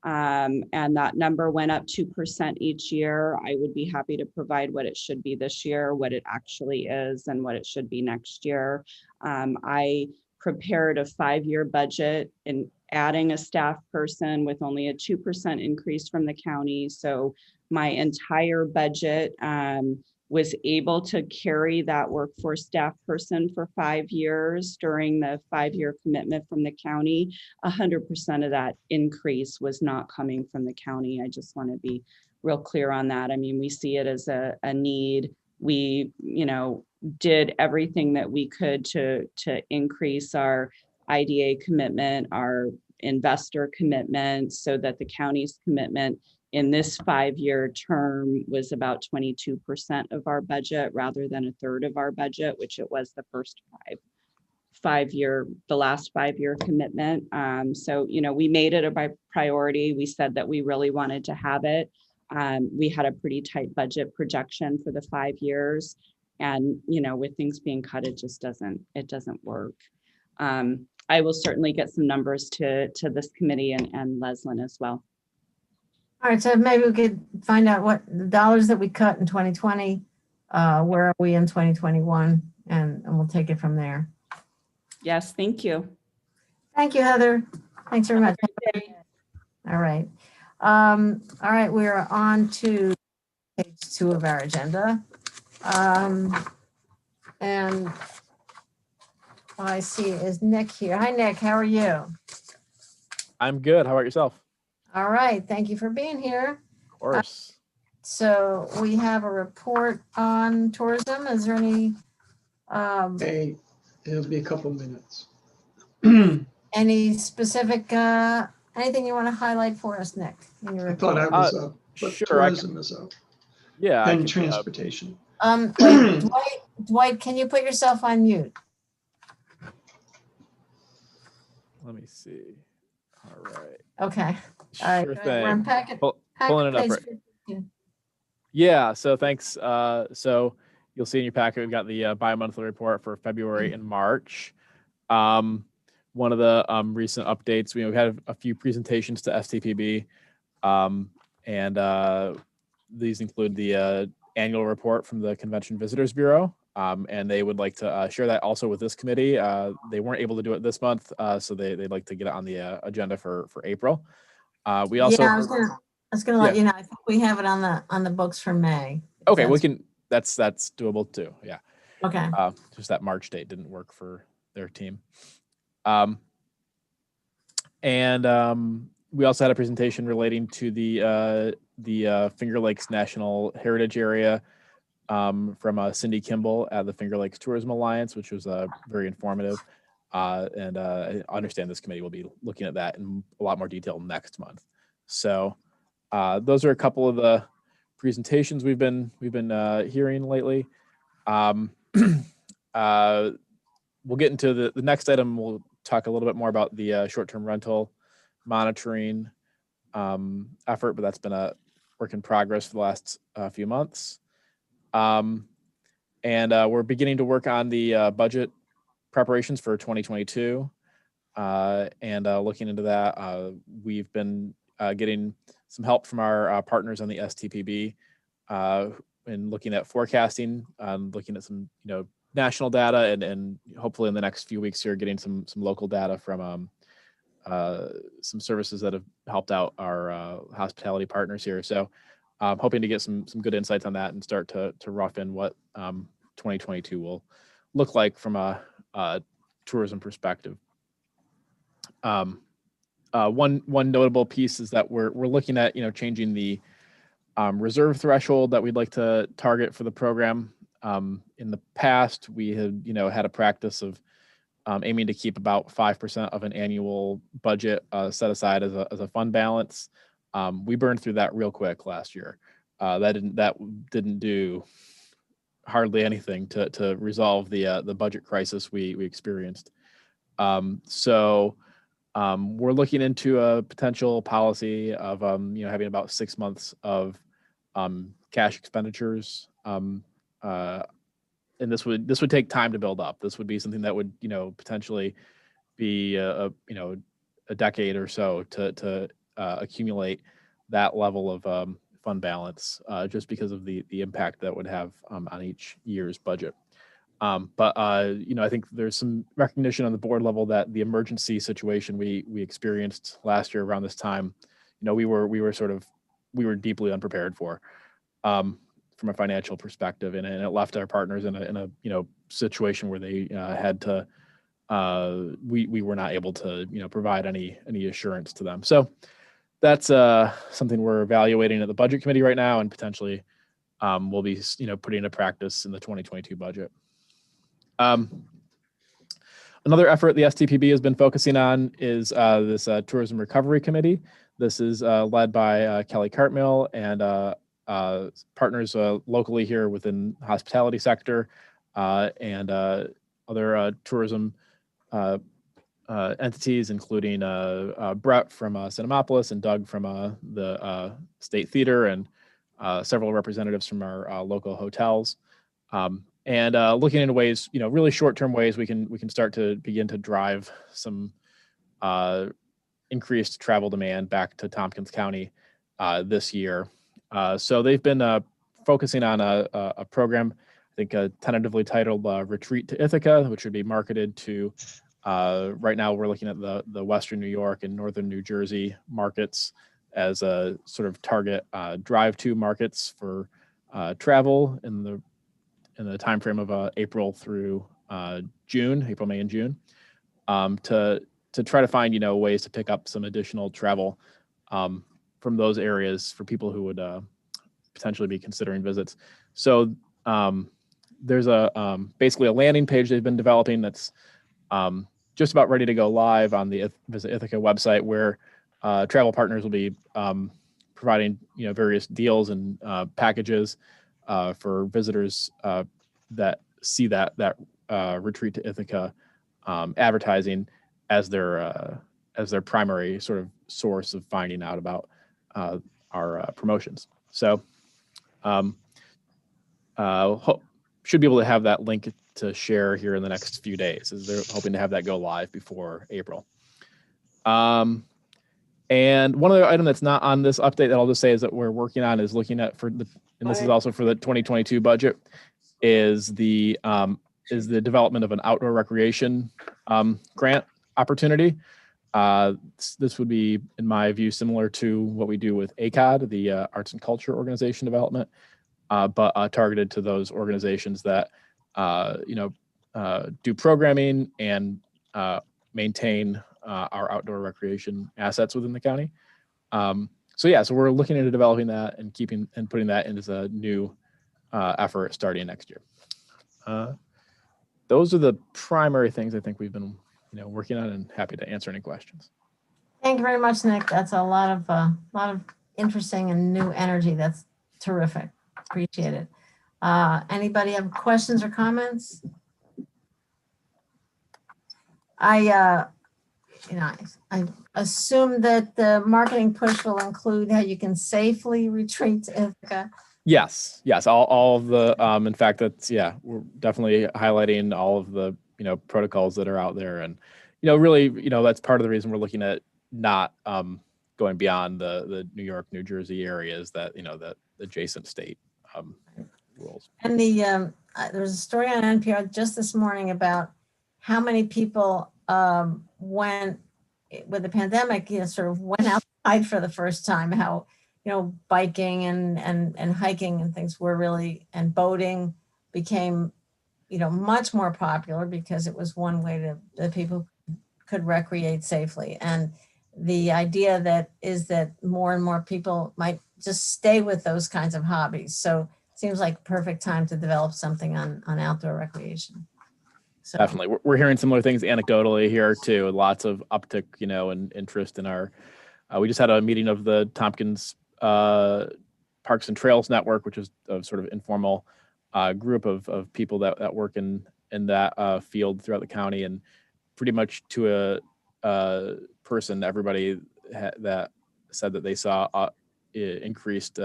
and that number went up 2% each year. I would be happy to provide what it should be this year, what it actually is, and what it should be next year. I prepared a 5-year budget and adding a staff person with only a 2% increase from the county. So my entire budget was able to carry that workforce staff person for 5 years during the 5-year commitment from the county. 100% of that increase was not coming from the county. I just want to be real clear on that. I mean, we see it as a need. We, did everything that we could to increase our IDA commitment, our investor commitment, so that the county's commitment in this 5-year term was about 22% of our budget rather than a third of our budget, which it was the first the last 5-year commitment. So, we made it a priority. We said that we really wanted to have it. We had a pretty tight budget projection for the 5 years. And, with things being cut, it just doesn't work. I will certainly get some numbers to this committee and Leslyn as well. All right, so maybe we could find out what the dollars that we cut in 2020 where are we in 2021, and we'll take it from there. Yes, thank you. Thank you, Heather. Thanks very much. All right. All right, we're on to page 2 of our agenda. And what I see is Nick here. Hi, Nick. How are you? I'm good. How about yourself? All right. Thank you for being here. Of course. So we have a report on tourism. Is there any Hey, it'll be a couple minutes. any specific anything you want to highlight for us, Nick? In your I thought I report? was up, but sure, tourism is up. Yeah. I And can, transportation. Wait, Dwight, can you put yourself on mute? let me see. All right. Okay. All right. Sure go ahead. We're on thing. packet, Pulling it up. page Right. 15. Yeah. So thanks. So you'll see in your packet, we've got the bi-monthly report for February and March. One of the recent updates, we had a few presentations to STPB, and these include the annual report from the Convention Visitors Bureau, and they would like to share that also with this committee. They weren't able to do it this month, so they'd like to get it on the agenda for April. We also yeah, I was gonna let you know. I think we have it on the books for May. Okay, we can. That's doable too. Yeah. Okay. Just that March date didn't work for their team. And we also had a presentation relating to the Finger Lakes National Heritage Area from Cindy Kimball at the Finger Lakes Tourism Alliance, which was very informative. And I understand this committee will be looking at that in a lot more detail next month. So those are a couple of the presentations we've been hearing lately. We'll get into the next item. We'll talk a little bit more about the short-term rental monitoring effort, but that's been a work in progress for the last few months. And we're beginning to work on the budget preparations for 2022. And looking into that, we've been getting some help from our partners on the STPB and looking at forecasting, looking at some national data, and hopefully in the next few weeks here getting some local data from some services that have helped out our hospitality partners here. So hoping to get some good insights on that and start to rough in what 2022 will look like from a tourism perspective. One notable piece is that we're looking at changing the reserve threshold that we'd like to target for the program. In the past, we had had a practice of aiming to keep about 5% of an annual budget set aside as a fund balance. We burned through that real quick last year. That didn't do hardly anything to resolve the budget crisis we experienced. So we're looking into a potential policy of having about 6 months of cash expenditures. And this would take time to build up. This would be something that would potentially be a decade or so to accumulate that level of fund balance, just because of the impact that would have on each year's budget. But I think there's some recognition on the board level that the emergency situation we experienced last year around this time, we were deeply unprepared for. From a financial perspective, and it left our partners in a situation where they had to we were not able to provide any assurance to them. So that's something we're evaluating at the budget committee right now, and potentially we'll be putting into practice in the 2022 budget. Another effort the STPB has been focusing on is this tourism recovery committee. This is led by Kelly Cartmill and partners locally here within the hospitality sector and other tourism entities, including Brett from Cinemapolis and Doug from the State Theater, and several representatives from our local hotels. And looking into ways, really short-term ways we can start to begin to drive some increased travel demand back to Tompkins County this year. So they've been focusing on a program, I think tentatively titled Retreat to Ithaca, which would be marketed to, right now we're looking at the Western New York and Northern New Jersey markets as a sort of target drive-to markets for travel in the time frame of April through April, May, and June, to try to find ways to pick up some additional travel from those areas for people who would potentially be considering visits. So there's basically a landing page they've been developing that's just about ready to go live on the Visit Ithaca website, where travel partners will be providing various deals and packages for visitors that see that Retreat to Ithaca advertising as their primary sort of source of finding out about our promotions. So should be able to have that link to share here in the next few days, as they're hoping to have that go live before April. And one other item that's not on this update that I'll just say is that we're working on is looking at and this is also for the 2022 budget, is the development of an outdoor recreation grant opportunity. This would be, in my view, similar to what we do with ACOD, the Arts and Culture Organization Development, but targeted to those organizations that do programming and maintain our outdoor recreation assets within the county. So we're looking into developing that and putting that into a new effort starting next year. Those are the primary things I think we've been working on, and happy to answer any questions. Thank you very much, Nick. That's a lot of interesting and new energy. That's terrific. Appreciate it. Anybody have questions or comments? I assume that the marketing push will include how you can safely retreat to Ithaca. Yes. All of the, in fact, we're definitely highlighting all of the, protocols that are out there. And, really, that's part of the reason we're looking at not going beyond the New York, New Jersey areas that, the adjacent state rules. And there was a story on NPR just this morning about how many people went with the pandemic, sort of went outside for the first time, how, biking and hiking and things were really, and boating became, much more popular because it was one way that people could recreate safely. And the idea that more and more people might just stay with those kinds of hobbies. So it seems like perfect time to develop something on outdoor recreation. So. Definitely. We're hearing similar things anecdotally here too. Lots of uptick, and interest in our, we just had a meeting of the Tompkins Parks and Trails Network, which is a sort of informal group of people that work in that field throughout the county, and pretty much to a person, everybody that said that they saw increased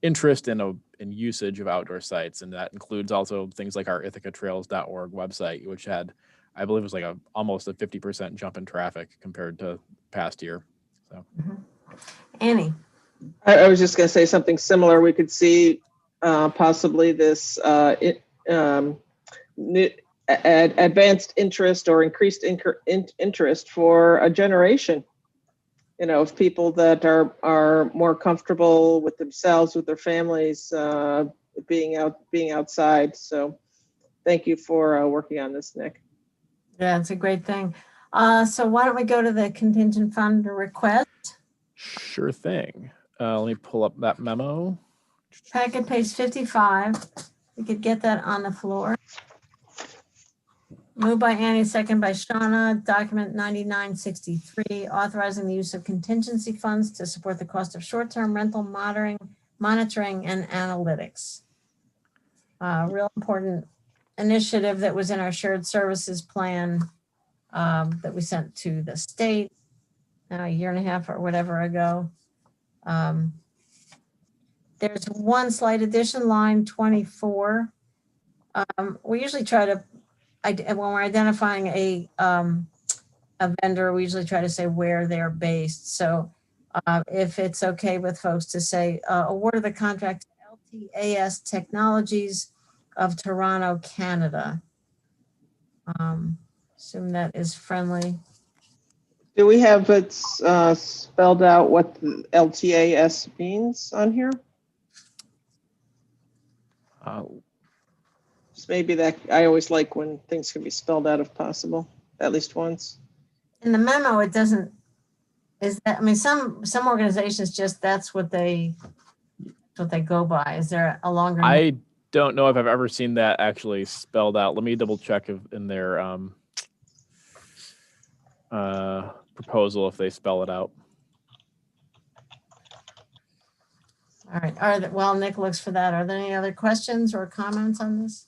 interest in usage of outdoor sites, and that includes also things like our ithacatrails.org website, which had, I believe, it was like almost a 50% jump in traffic compared to past year. So, Annie, I was just going to say something similar. We could see possibly this advanced interest or increased interest for a generation. Of people that are more comfortable with themselves, with their families, being outside. So thank you for working on this, Nick. Yeah, it's a great thing. So why don't we go to the contingent fund request? Sure thing. Let me pull up that memo. Packet page 55. We could get that on the floor. Moved by Annie, second by Shauna. Document 9963, authorizing the use of contingency funds to support the cost of short-term rental monitoring and analytics. Real important initiative that was in our shared services plan that we sent to the state a year and a half or whatever ago. There's one slight addition, line 24. We usually try to, when we're identifying a vendor, we usually try to say where they're based. So if it's okay with folks to say, award of the contract to LTAS Technologies of Toronto, Canada. Assume that is friendly. Do we have it spelled out what the LTAS means on here? Just maybe that, I always like when things can be spelled out if possible, at least once. In the memo, it doesn't, is that, I mean, some organizations just, that's what they go by. Is there a longer? I don't know if I've ever seen that actually spelled out. Let me double check if in their proposal if they spell it out. All right. While Nick looks for that, are there any other questions or comments on this?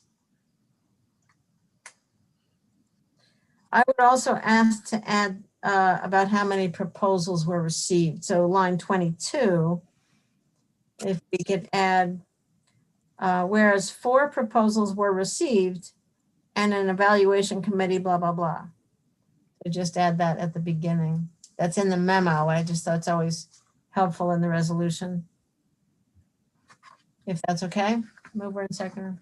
I would also ask to add about how many proposals were received. So line 22, if we could add, whereas 4 proposals were received and an evaluation committee, blah, blah, blah. So just add that at the beginning. That's in the memo. I just thought it's always helpful in the resolution. If that's okay, mover and seconder.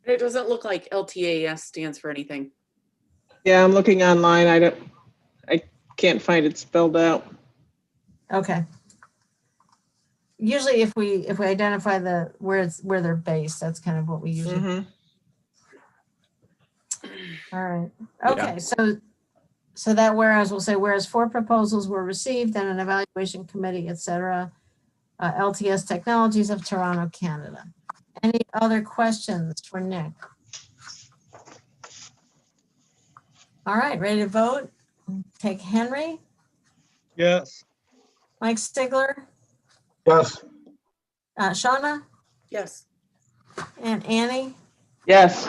It doesn't look like LTAS stands for anything. Yeah, I'm looking online. I can't find it spelled out. Okay. Usually if we identify where they're based, that's kind of what we usually do. All right. Okay, Yeah. so that whereas we'll say whereas 4 proposals were received and an evaluation committee, et cetera, LTS Technologies of Toronto, Canada. Any other questions for Nick? All right, ready to vote? Take Henry, Yes. Mike Sigler, Yes. Shauna, Yes. and Annie, Yes.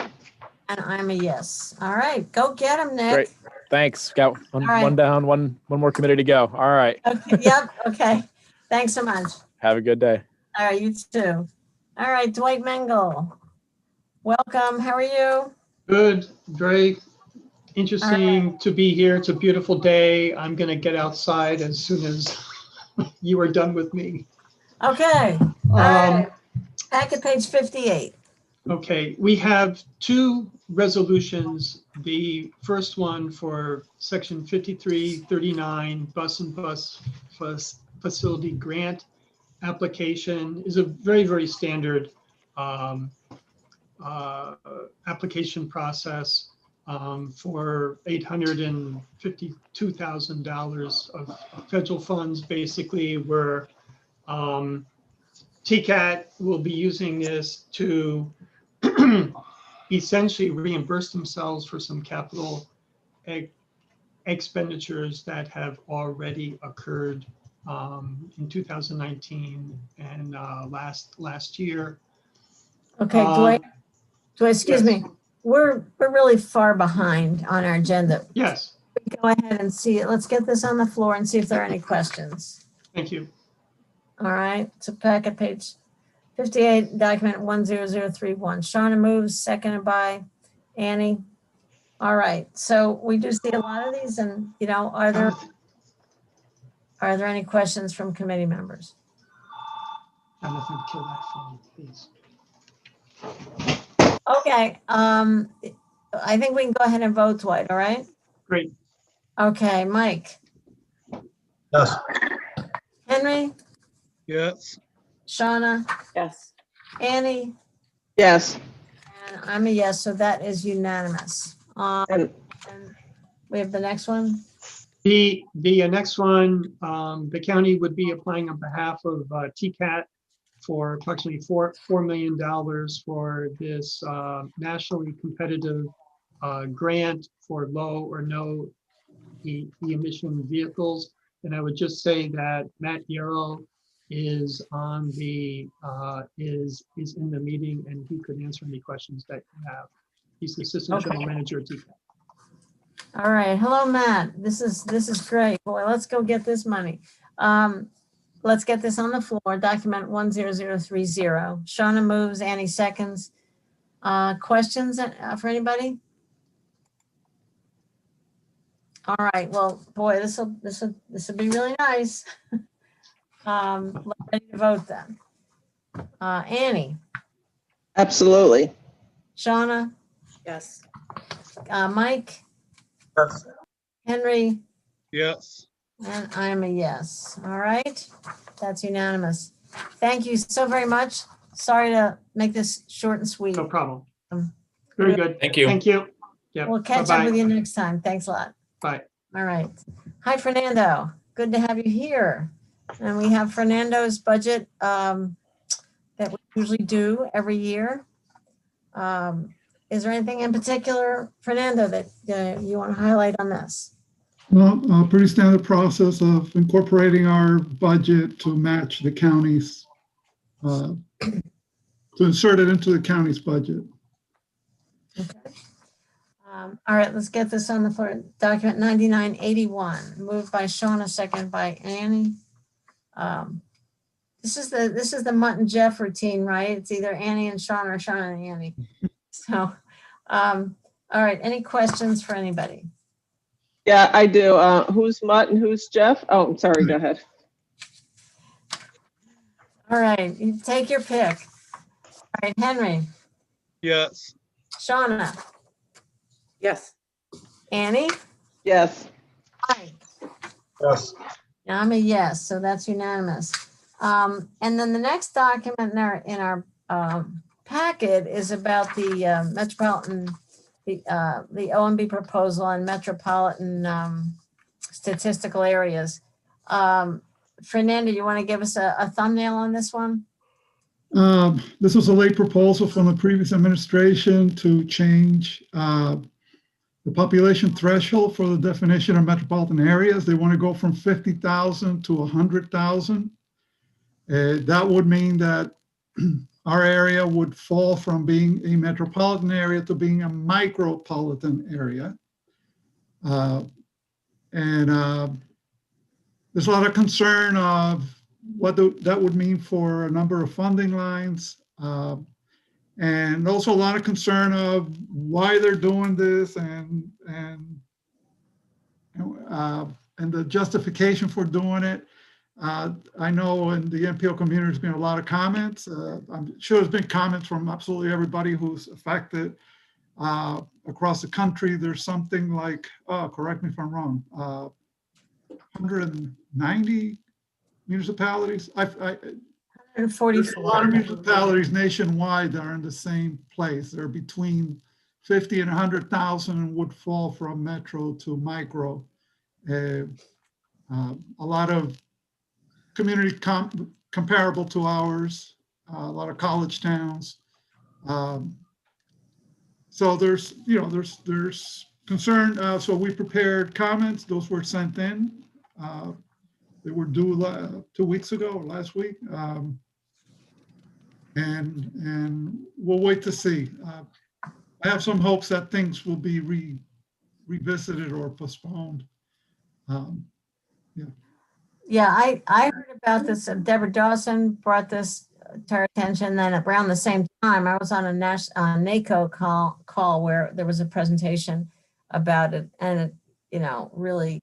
and I'm a yes. All right, go get them, Nick. Great. Thanks. Got one, All right. one down, one more committee to go. All right. Okay, yep, okay. Thanks so much. Have a good day. All right, you too. All right, Dwight Mengel, welcome. How are you? Good, great. Interesting to be here. It's a beautiful day. I'm going to get outside as soon as you are done with me. Okay. All right. Packet page 58. Okay, we have 2 resolutions. The first one for section 5339 bus and bus facility grant application is a very, very standard application process for $852,000 of federal funds. Basically, where TCAT will be using this to essentially reimburse themselves for some capital expenditures that have already occurred in 2019 and last year. Okay, Dwight, excuse yes. me. We're really far behind on our agenda. Yes. Go ahead and see it. Let's get this on the floor and see if there are any questions. Thank you. All right, so packet page 58, document 10031. Shauna moves, seconded by Annie. All right, so we do see a lot of these, and you know, are there any questions from committee members? Jonathan, kill that phone, please. Okay, I think we can go ahead and vote, Dwight, all right? Great. Okay, Mike. Yes. Henry, Yes. Shauna, Yes. Annie, Yes. and I'm a yes, so that is unanimous. And we have the next one. The next one, the county would be applying on behalf of TCAT for approximately $4 million for this nationally competitive grant for low or no emission vehicles. And I would just say that Matt Yarrow is on the is in the meeting, and he could answer any questions that you have. He's the assistant general manager at TCAT. All right, hello, Matt. This is great. Boy, let's go get this money. Let's get this on the floor. Document 10030. Shauna moves, Annie seconds. Questions for anybody? All right. Well, boy, this will be really nice. Ready to vote then. Annie, Absolutely. Shauna, Yes. Mike, Yes. Henry, Yes. and I'm a yes. All right, that's unanimous. Thank you so very much. Sorry to make this short and sweet. No problem. Um, Very good. Thank you. Thank you. Yeah. We'll catch up with you next time. Thanks a lot. Bye. All right. Hi, Fernando. Good to have you here. And we have Fernando's budget that we usually do every year. Is there anything in particular, Fernando, that you want to highlight on this? Well, a pretty standard process of incorporating our budget to match the county's, to insert it into the county's budget. Okay. All right, let's get this on the floor. Document 9981, moved by Shauna, second by Annie. This is the Mutt and Jeff routine, right? It's either Annie and Shauna or Shauna and Annie. So, all right, any questions for anybody? Yeah, I do. Who's Mutt and who's Jeff? Oh, I'm sorry. Go ahead. All right, you take your pick. All right, Henry, Yes. Shauna, Yes. Annie, Yes. Mike. Yes. I'm a yes, so that's unanimous. And then the next document in our packet is about the metropolitan, the OMB proposal on metropolitan statistical areas. Fernando, you want to give us a thumbnail on this one? This was a late proposal from the previous administration to change the population threshold for the definition of metropolitan areas. They want to go from 50,000 to 100,000. That would mean that our area would fall from being a metropolitan area to being a micropolitan area. There's a lot of concern of what that would mean for a number of funding lines. And also a lot of concern of why they're doing this and the justification for doing it. I know in the MPO community there's been a lot of comments. I'm sure there's been comments from absolutely everybody who's affected across the country. There's something like, correct me if I'm wrong, 190 municipalities. 144. A lot of municipalities nationwide that are in the same place. They're between 50 and 100,000 and would fall from metro to micro. A lot of community comparable to ours, a lot of college towns. So there's concern. So we prepared comments. Those were sent in. They were due 2 weeks ago or last week. And we'll wait to see. I have some hopes that things will be revisited or postponed. Yeah, I heard about this. Deborah Dawson brought this to our attention. Then around the same time, I was on a NACO call where there was a presentation about it, and it, really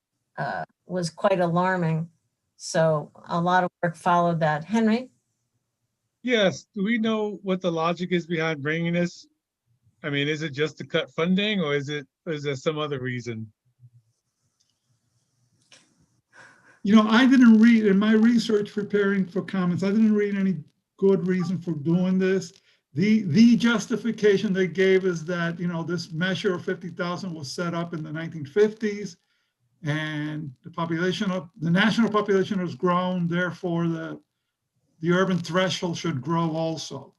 was quite alarming. So a lot of work followed that. Henry? Yes. Do we know what the logic is behind bringing this? I mean, is it just to cut funding, or is there some other reason? I didn't read in my research preparing for comments. I didn't read any good reason for doing this. The justification they gave is that this measure of 50,000 was set up in the 1950s, and the national population has grown. Therefore, the urban threshold should grow also.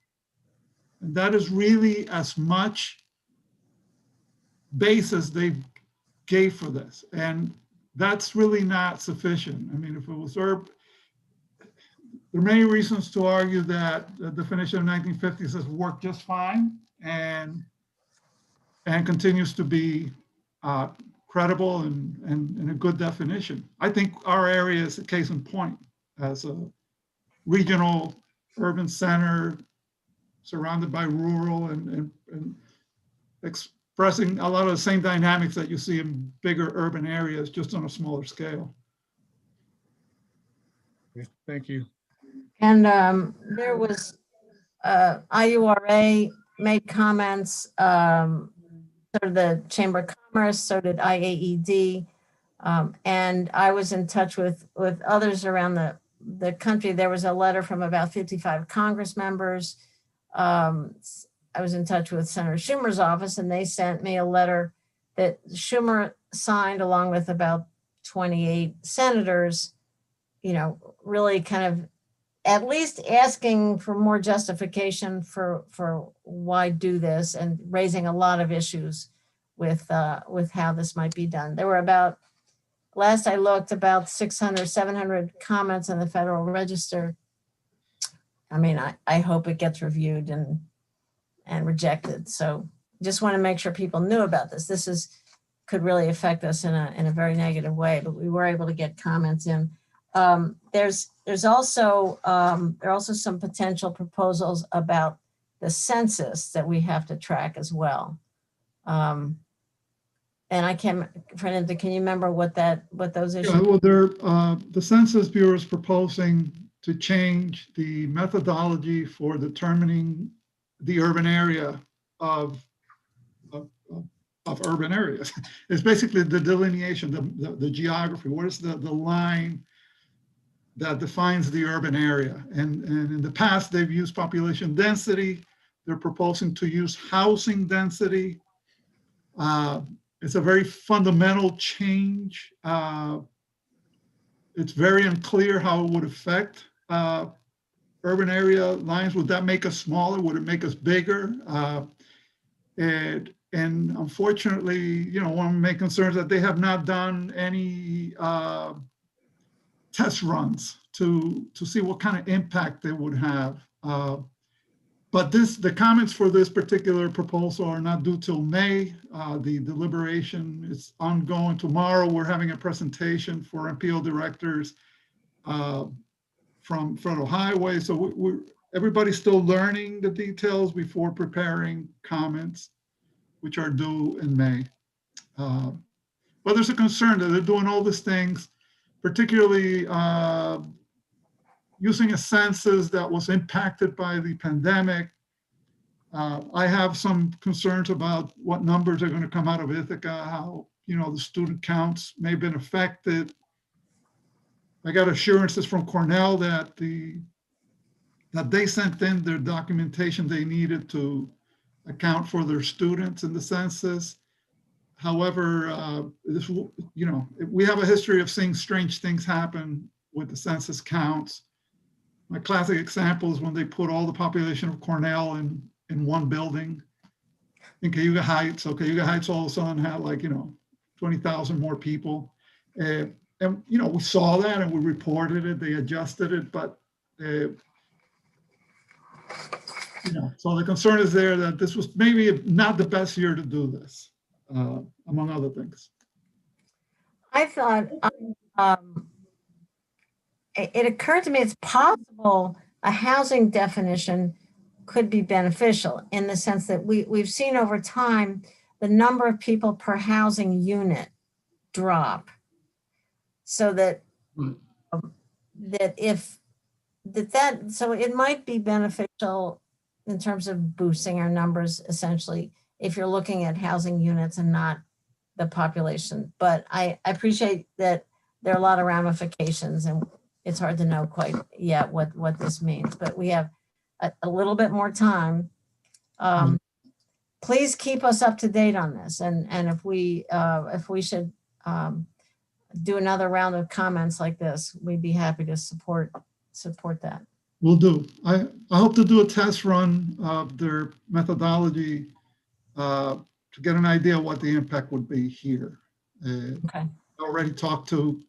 And that is really as much basis they gave for this. And that's really not sufficient. I mean, if it was urban, there are many reasons to argue that the definition of 1950s has worked just fine and continues to be credible and a good definition. I think our area is a case in point as a regional urban center surrounded by rural and expressing a lot of the same dynamics that you see in bigger urban areas, just on a smaller scale. Thank you. And there was IURA made comments, so did the Chamber of Commerce, so did IAED. And I was in touch with others around the country. There was a letter from about 55 Congress members. I was in touch with Senator Schumer's office, and they sent me a letter that Schumer signed along with about 28 senators, you know, really kind of at least asking for more justification for why do this, and raising a lot of issues with how this might be done. There were about, last I looked, about 600, 700 comments in the Federal Register. I mean, I hope it gets reviewed and rejected. So just want to make sure people knew about this. This could really affect us in a very negative way, but we were able to get comments in. There's also there are also some potential proposals about the census that we have to track as well. And I can't, Fernanda, can you remember what those issues? Yeah, well, the Census Bureau is proposing to change the methodology for determining the urban area of urban areas. It's basically the delineation, the geography. What is the line that defines the urban area? And in the past, they've used population density. They're proposing to use housing density. It's a very fundamental change. It's very unclear how it would affect urban area lines. Would that make us smaller? Would it make us bigger? And unfortunately, you know, one of my main concerns is that they have not done any test runs to see what kind of impact they would have. But the comments for this particular proposal are not due till May. The deliberation is ongoing. Tomorrow, we're having a presentation for MPO directors from Federal Highway. So everybody's still learning the details before preparing comments, which are due in May. But there's a concern that they're doing all these things, particularly using a census that was impacted by the pandemic. I have some concerns about what numbers are going to come out of Ithaca, how, you know, the student counts may have been affected. I got assurances from Cornell that they sent in their documentation they needed to account for their students in the census. However, you know, we have a history of seeing strange things happen with the census counts. My classic example is when they put all the population of Cornell in one building in Cayuga Heights. So Cayuga Heights all of a sudden had, like, you know, 20,000 more people. And, you know, we saw that and we reported it, they adjusted it, but, you know, so the concern is there that this was maybe not the best year to do this, among other things. I thought, it occurred to me it's possible a housing definition could be beneficial, in the sense that we've seen over time the number of people per housing unit drop, so that so it might be beneficial in terms of boosting our numbers, essentially, if you're looking at housing units and not the population. But I appreciate that there are a lot of ramifications, and it's hard to know quite yet what this means, but we have a little bit more time. Please keep us up to date on this. And if we should do another round of comments like this, we'd be happy to support that. Will do. I hope to do a test run of their methodology to get an idea what the impact would be here. Okay. I already talked to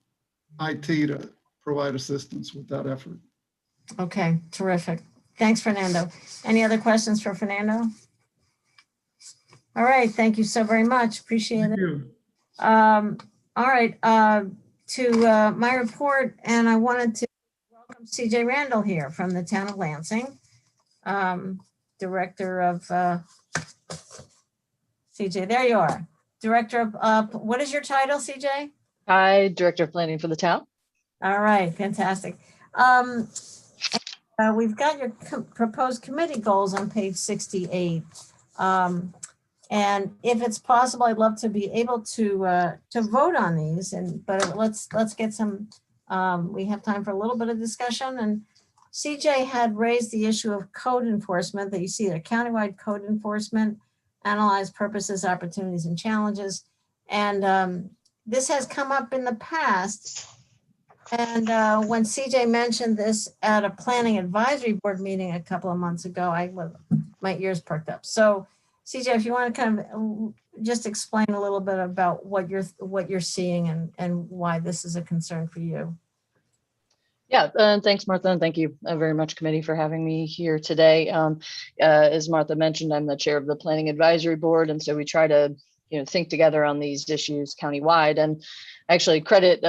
IT to provide assistance with that effort. Okay, terrific. Thanks, Fernando. Any other questions for Fernando? All right, thank you so very much. Appreciate it. All right, to my report, and I wanted to welcome CJ Randall here from the town of Lansing, director of, CJ, there you are. Director of, what is your title, CJ? Hi, Director of Planning for the town. All right, fantastic. we've got your proposed committee goals on page 68. And if it's possible, I'd love to be able to vote on these, but let's get some, we have time for a little bit of discussion. And CJ had raised the issue of code enforcement, that you see there, countywide code enforcement, analyze purposes, opportunities, and challenges. And this has come up in the past. And when CJ mentioned this at a planning advisory board meeting a couple of months ago, my ears perked up. So CJ, if you want to kind of just explain a little bit about what you're seeing and why this is a concern for you. Yeah, thanks, Martha, and thank you very much, committee, for having me here today. As Martha mentioned, I'm the chair of the Planning Advisory Board, and so we try to think together on these issues countywide. And actually, credit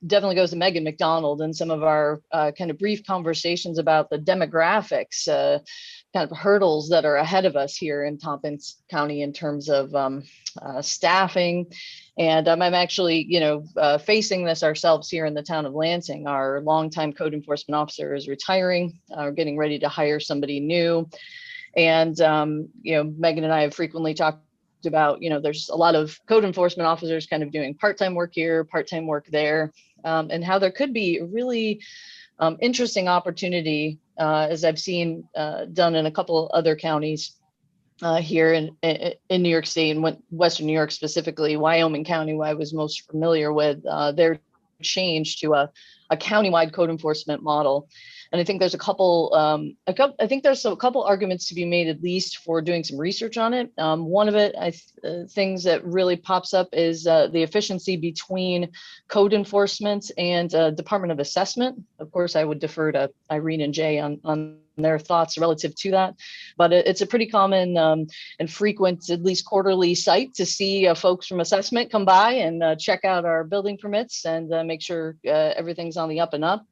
definitely goes to Megan McDonald and some of our kind of brief conversations about the demographics, kind of hurdles that are ahead of us here in Tompkins County in terms of staffing. And I'm actually, facing this ourselves here in the town of Lansing. Our longtime code enforcement officer is retiring. We're getting ready to hire somebody new. And, Megan and I have frequently talked about, there's a lot of code enforcement officers kind of doing part-time work here, part-time work there, and how there could be a really interesting opportunity, as I've seen done in a couple other counties here in New York State and Western New York, specifically Wyoming County, who I was most familiar with, their change to a countywide code enforcement model. And I think there's a couple arguments to be made, at least, for doing some research on it. One of it, things that really pops up is the efficiency between code enforcement and Department of Assessment. Of course, I would defer to Irene and Jay on their thoughts relative to that, but it's a pretty common and frequent, at least quarterly, sight to see folks from assessment come by and check out our building permits and make sure everything's on the up and up.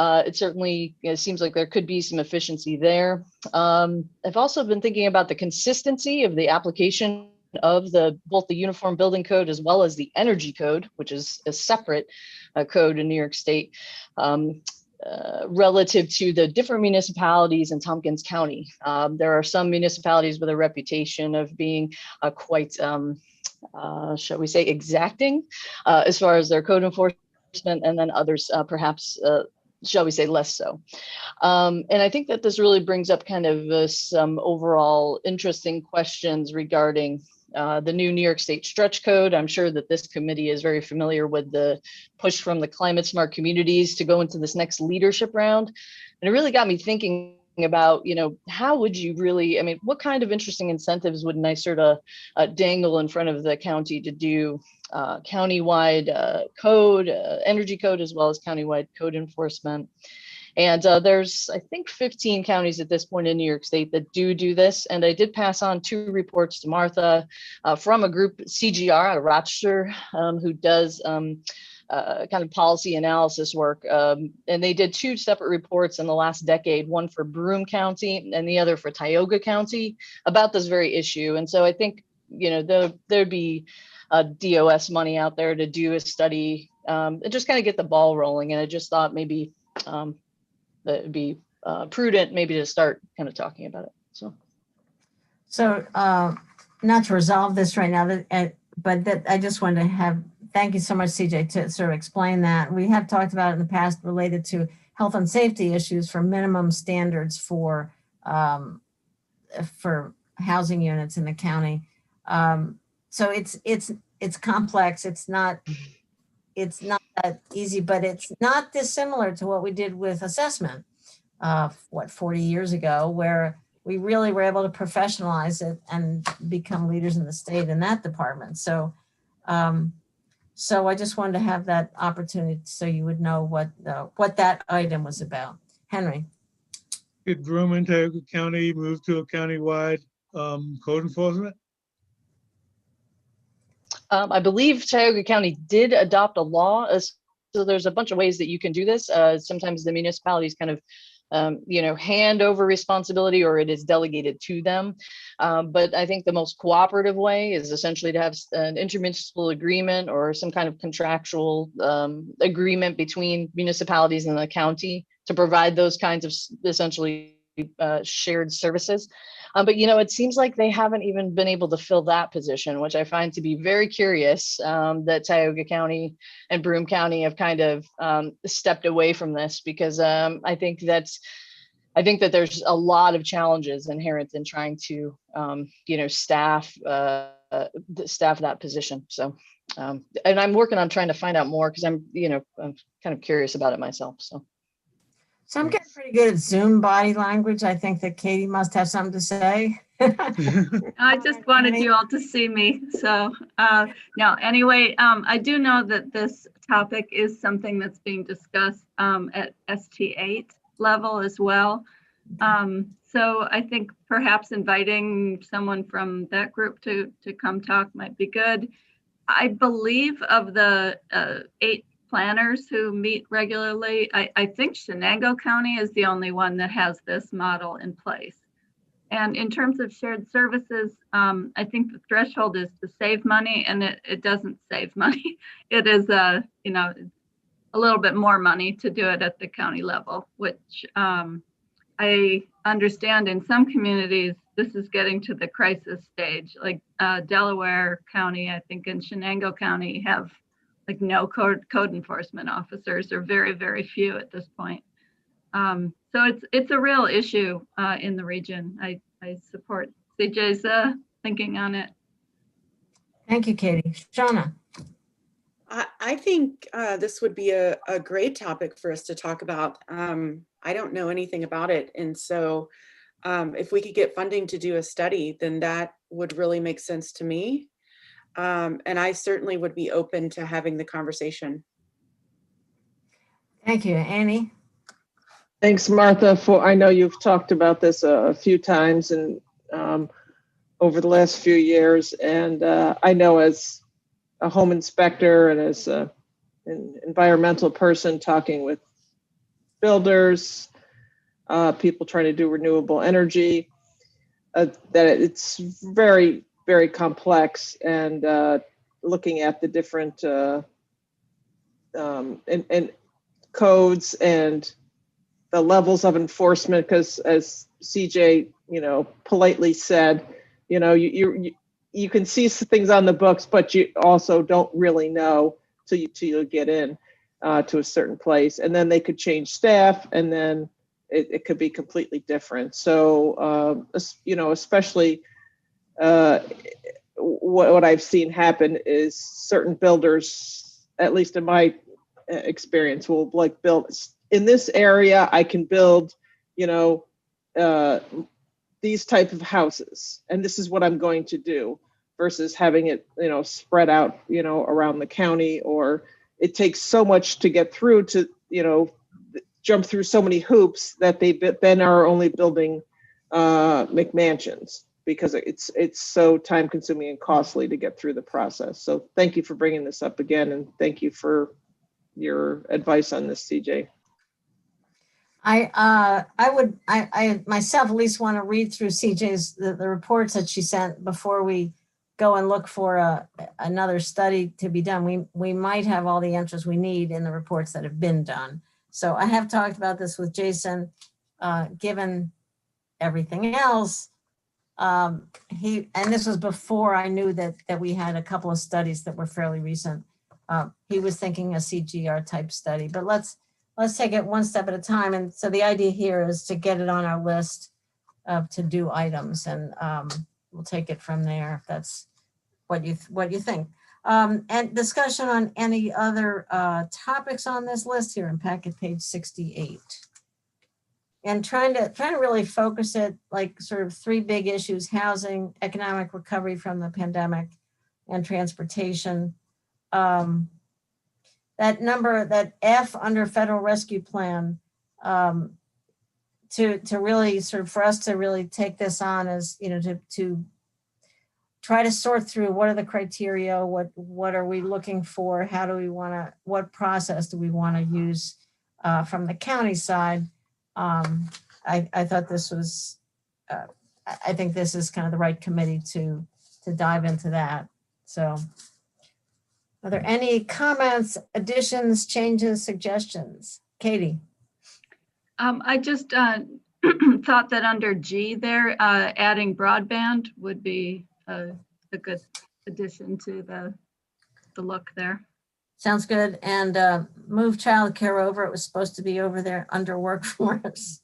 It certainly seems like there could be some efficiency there. I've also been thinking about the consistency of the application of both the Uniform Building Code as well as the Energy Code, which is a separate code in New York State, relative to the different municipalities in Tompkins County. There are some municipalities with a reputation of being quite, shall we say, exacting as far as their code enforcement, and then others perhaps shall we say, less so. And I think that this really brings up kind of some overall interesting questions regarding the new New York State stretch code. I'm sure that this committee is very familiar with the push from the climate smart communities to go into this next leadership round. And it really got me thinking about, how would you really, what kind of interesting incentives would NYSERDA dangle in front of the county to do countywide code, energy code, as well as countywide code enforcement. And there's, I think, 15 counties at this point in New York State that do this. And I did pass on 2 reports to Martha from a group, CGR, out of Rochester, who does kind of policy analysis work. And they did 2 separate reports in the last decade, one for Broome County and the other for Tioga County, about this very issue. And so I think, there'd be DOS money out there to do a study and just kind of get the ball rolling. And I just thought maybe that it'd be prudent maybe to start kind of talking about it. So not to resolve this right now, but that I just wanted to thank you so much, CJ, to sort of explain that. We have talked about it in the past related to health and safety issues for minimum standards for housing units in the county. So it's complex. It's not that easy, but it's not dissimilar to what we did with assessment, 40 years ago, where we really were able to professionalize it and become leaders in the state in that department. So I just wanted to have that opportunity so you would know what that item was about. Henry. Did Broome and Tioga County move to a countywide code enforcement? I believe Tioga County did adopt a law. So there's a bunch of ways that you can do this. Sometimes the municipalities kind of, hand over responsibility, or it is delegated to them. But I think the most cooperative way is essentially to have an intermunicipal agreement or some kind of contractual agreement between municipalities and the county to provide those kinds of essentially shared services. But it seems like they haven't even been able to fill that position, which I find to be very curious, that Tioga County and Broome County have kind of stepped away from this, because I think that there's a lot of challenges inherent in trying to staff that position. So and I'm working on trying to find out more, because I'm kind of curious about it myself. So I'm getting pretty good at Zoom body language. I think that Katie must have something to say. I just wanted you all to see me. So no, anyway, I do know that this topic is something that's being discussed at ST8 level as well. So I think perhaps inviting someone from that group to come talk might be good. I believe of the 8 planners who meet regularly, I think Shenango County is the only one that has this model in place. And in terms of shared services, I think the threshold is to save money, and it doesn't save money. It is a little bit more money to do it at the county level, which I understand in some communities, this is getting to the crisis stage. Like Delaware County, I think, and Shenango County have like no code enforcement officers, or very, very few at this point. So it's a real issue in the region. I support CJ's thinking on it. Thank you, Katie. Shauna. I think this would be a great topic for us to talk about. I don't know anything about it. And so if we could get funding to do a study, then that would really make sense to me. And I certainly would be open to having the conversation. Thank you. Annie? Thanks, Martha, I know you've talked about this a few times and over the last few years. And I know as a home inspector and as an environmental person talking with builders, people trying to do renewable energy, that it's very, very complex, and looking at the different and codes and the levels of enforcement, because as CJ, politely said, you can see things on the books, but you also don't really know till you get in to a certain place, and then they could change staff, and then it could be completely different. So, especially what I've seen happen is certain builders, at least in my experience, will like build in this area. I can build, these type of houses, and this is what I'm going to do, versus having it, spread out, around the county, or it takes so much to get through to, jump through so many hoops that they then are only building McMansions, because it's so time consuming and costly to get through the process. So thank you for bringing this up again, and thank you for your advice on this, CJ. I myself at least want to read through CJ's the reports that she sent before we go and look for another study to be done. We might have all the answers we need in the reports that have been done. So I have talked about this with Jason. Given everything else, and this was before I knew that we had a couple of studies that were fairly recent. He was thinking a CGR type study, but let's take it one step at a time. And so the idea here is to get it on our list of to do items, and we'll take it from there if that's what you think. And discussion on any other topics on this list here in packet page 68. And trying to really focus it like sort of 3 big issues: housing, economic recovery from the pandemic, and transportation. That number, that F under federal rescue plan, to really sort of for us to really take this on as, to try to sort through what are the criteria, what are we looking for, how do we want to, what process do we want to use from the county side. I thought this was, I think this is kind of the right committee to dive into that. So are there any comments, additions, changes, suggestions? Katie? I just thought that under G there, adding broadband would be a good addition to the look there. Sounds good. And move childcare over. It was supposed to be over there under workforce.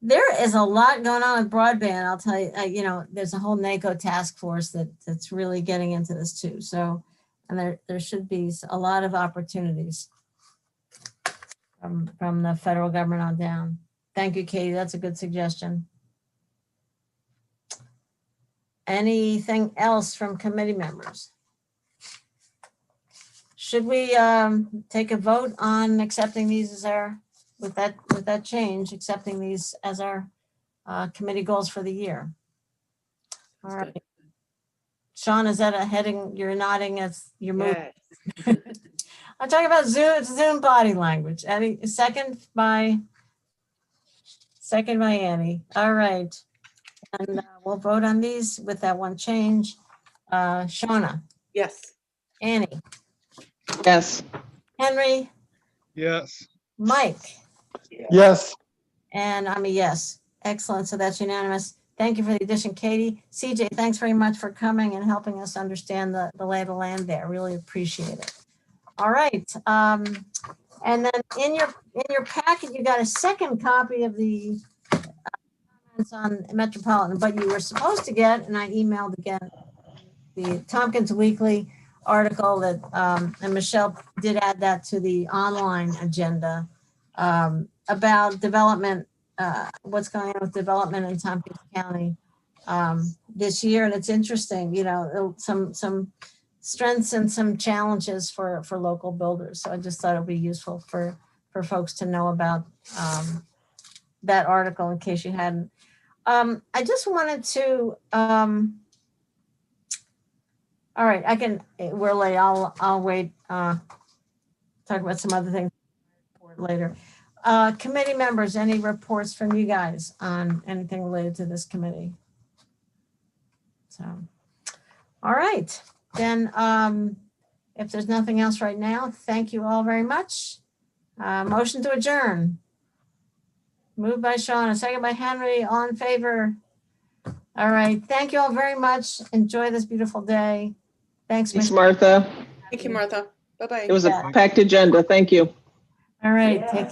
There is a lot going on with broadband. I'll tell you, you know, there's a whole NACO task force that's really getting into this too. So, and there should be a lot of opportunities from the federal government on down. Thank you, Katie. That's a good suggestion. Anything else from committee members? Should we take a vote on accepting these as our, with that change, accepting these as our committee goals for the year? All right. Sean, is that a heading? You're nodding as you're moving. Yes. I'm talking about Zoom. It's Zoom body language. Any second by Annie. All right. And we'll vote on these with that one change. Shauna, Yes. Annie, Yes. Henry, Yes. Mike, Yes. and I'm a yes. Excellent. So that's unanimous. Thank you for the addition, Katie. CJ, thanks very much for coming and helping us understand the lay of the land there. Really appreciate it. All right. And then in your packet, you got a second copy of the comments on Metropolitan, but you were supposed to get, and I emailed again, the Tompkins Weekly article that, and Michelle did add that to the online agenda about development, what's going on with development in Tompkins County this year. And it's interesting, you know, some strengths and some challenges for local builders. So I just thought it'd be useful for folks to know about that article in case you hadn't. I just wanted to, all right, we're late. I'll wait, talk about some other things later. Committee members, any reports from you guys on anything related to this committee? So, all right, then if there's nothing else right now, thank you all very much. Motion to adjourn. Moved by Sean, a second by Henry, all in favor. All right, thank you all very much. Enjoy this beautiful day. Thanks, Thanks, Michelle. Martha. Thank you, Martha. Bye-bye. It was a packed agenda. Thank you. All right, take care.